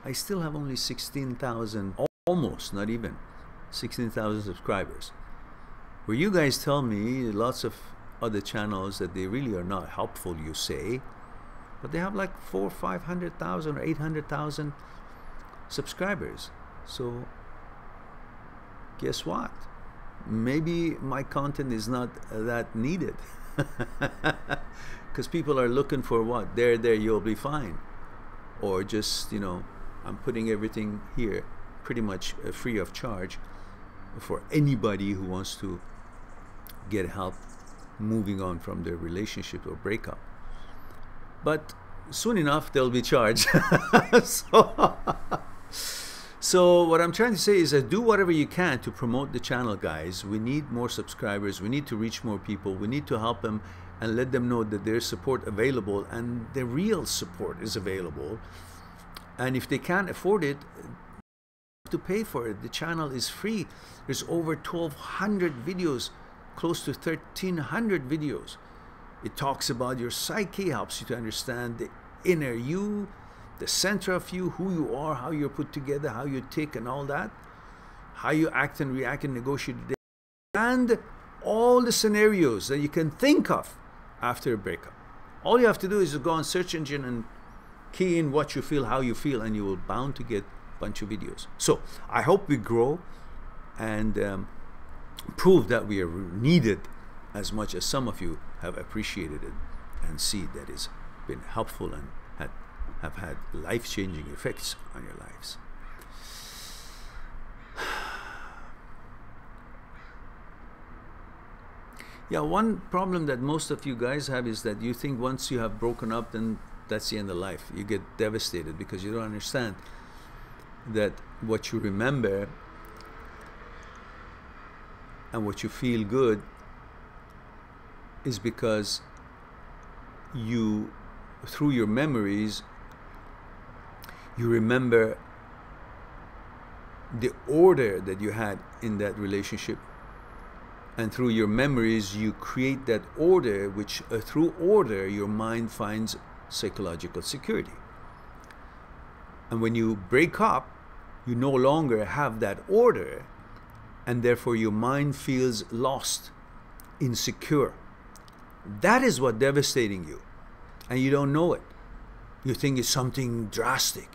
I still have only 16,000, almost, not even, 16,000 subscribers. Where you guys tell me, lots of other channels, that they really are not helpful, you say, but they have like 400,000 or 500,000 or 800,000 subscribers. So guess what? Maybe my content is not that needed. Because people are looking for what? There, you'll be fine. Or just, you know, I'm putting everything here pretty much free of charge for anybody who wants to get help moving on from their relationship or breakup. But soon enough, they'll be charged. So what I'm trying to say is that do whatever you can to promote the channel, guys. We need more subscribers. We need to reach more people. We need to help them and let them know that there's support available and the real support is available. And if they can't afford it, to pay for it. The channel is free. There's over 1,200 videos, close to 1,300 videos. It talks about your psyche, helps you to understand the inner you, the center of you, who you are, how you're put together, how you tick and all that, how you act and react and negotiate, and all the scenarios that you can think of after a breakup. All you have to do is to go on search engine and key in what you feel, how you feel, and you will bound to get a bunch of videos. So I hope we grow and prove that we are needed as much as some of you have appreciated it and see that it's been helpful and have had life-changing effects on your lives. Yeah, one problem that most of you guys have is that you think once you have broken up, then that's the end of life. You get devastated because you don't understand that what you remember and what you feel good is because you, through your memories, you remember the order that you had in that relationship, and through your memories you create that order, which through order your mind finds psychological security. And when you break up, you no longer have that order, and therefore your mind feels lost, insecure. That is what devastating you, and you don't know it. You think it's something drastic.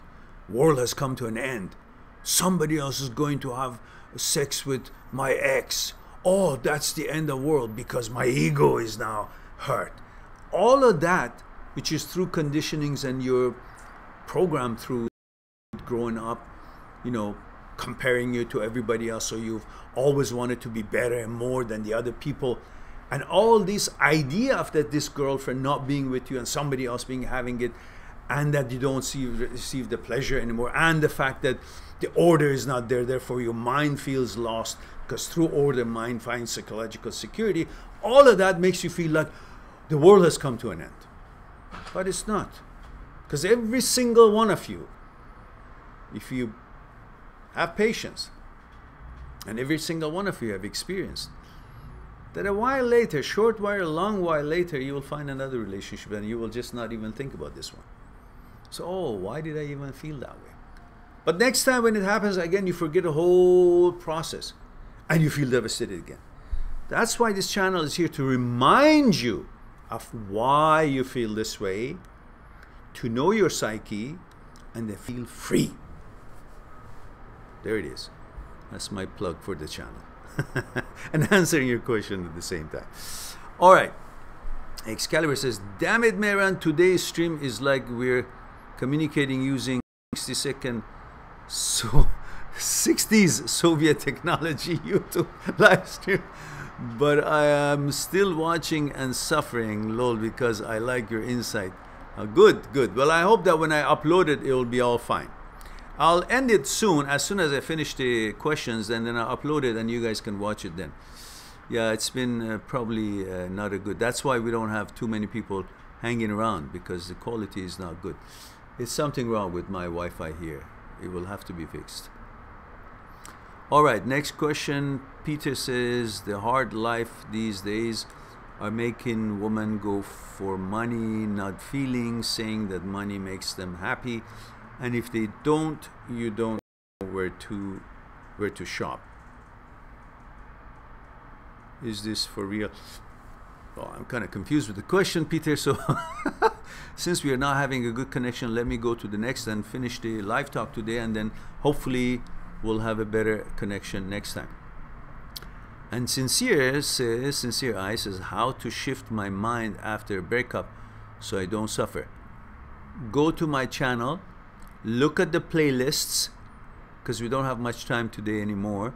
World has come to an end. Somebody else is going to have sex with my ex. Oh, that's the end of the world because my ego is now hurt. All of that, which is through conditionings and your program through growing up, you know, comparing you to everybody else, so you've always wanted to be better and more than the other people, and all this idea of that this girlfriend not being with you and somebody else having it, and that you don't receive the pleasure anymore, and the fact that the order is not there, therefore your mind feels lost, because through order mind finds psychological security. All of that makes you feel like the world has come to an end. But it's not, because every single one of you, if you have patience, and every single one of you have experienced that a while later, short while, long while later, you will find another relationship and you will just not even think about this one. So, oh, why did I even feel that way? But next time when it happens again, you forget the whole process and you feel devastated again. That's why this channel is here, to remind you of why you feel this way, to know your psyche, and then feel free. There it is. That's my plug for the channel. And answering your question at the same time. All right. Excalibur says, damn it, Mehran, today's stream is like we're communicating using 60-second 60s Soviet technology YouTube live stream. But I am still watching and suffering, lol, because I like your insight. Good, good. Well, I hope that when I upload it, it will be all fine. I'll end it soon, as soon as I finish the questions, and then I'll upload it and you guys can watch it then. Yeah, it's been probably not a good. That's why we don't have too many people hanging around, because the quality is not good. It's something wrong with my Wi-Fi here. It will have to be fixed. All right, next question. Peter says, the hard life these days are making women go for money, not feelings, saying that money makes them happy. And if they don't, you don't know where to shop. Is this for real? Well, I'm kind of confused with the question, Peter. So since we are not having a good connection, let me go to the next and finish the live talk today, and then hopefully we'll have a better connection next time. And Sincere says, Sincere Eye says, how to shift my mind after a breakup so I don't suffer. Go to my channel, look at the playlists, because we don't have much time today anymore,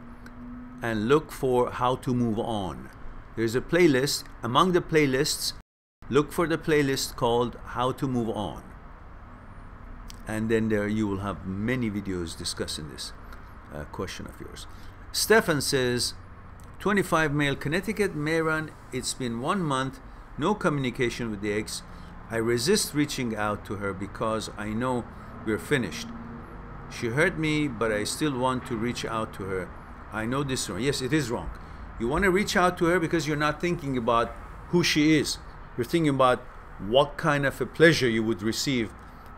and look for how to move on. There's a playlist. Among the playlists, look for the playlist called How to Move On. And then there you will have many videos discussing this question of yours. Stefan says, 25 male, Connecticut, Mehran, it's been 1 month, no communication with the ex. I resist reaching out to her because I know we're finished. She hurt me, but I still want to reach out to her. I know this is wrong. Yes, it is wrong. You want to reach out to her because you're not thinking about who she is. You're thinking about what kind of a pleasure you would receive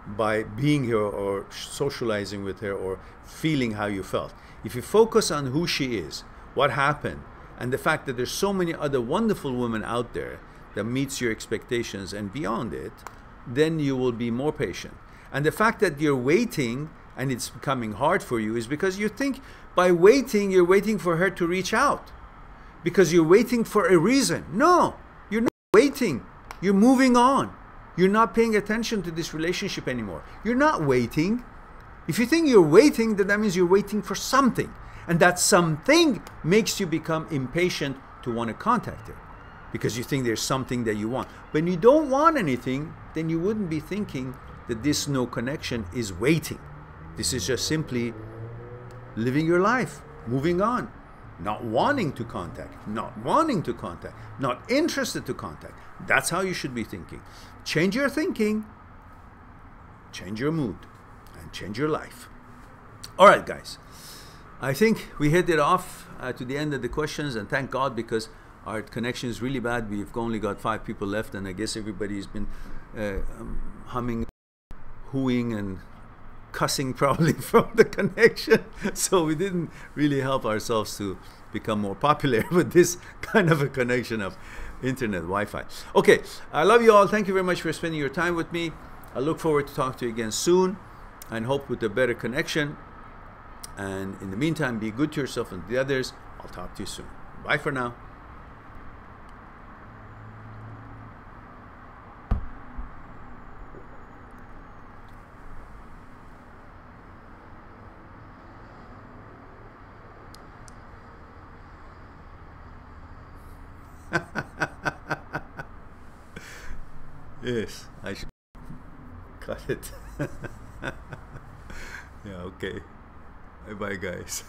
by being here or socializing with her or feeling how you felt. If you focus on who she is, what happened, and the fact that there's so many other wonderful women out there that meets your expectations and beyond it, then you will be more patient. And the fact that you're waiting and it's becoming hard for you is because you think by waiting, you're waiting for her to reach out. Because you're waiting for a reason. No, you're not waiting. You're moving on. You're not paying attention to this relationship anymore. You're not waiting. If you think you're waiting, then that means you're waiting for something. And that something makes you become impatient to want to contact her, because you think there's something that you want. When you don't want anything, then you wouldn't be thinking that this no connection is waiting. This is just simply living your life, moving on, not wanting to contact, not wanting to contact, not interested to contact. That's how you should be thinking. Change your thinking, change your mood, and change your life. All right, guys. I think we hit it off to the end of the questions, and thank God, because our connection is really bad. We've only got 5 people left, and I guess everybody's been humming, hooing, and cussing probably from the connection. So we didn't really help ourselves to become more popular with this kind of a connection of internet, Wi-Fi. Okay, I love you all. Thank you very much for spending your time with me. I look forward to talking to you again soon, and hope with a better connection. And in the meantime, be good to yourself and the others. I'll talk to you soon. Bye for now. Yes, I should cut it. Yeah, okay. Bye-bye, guys.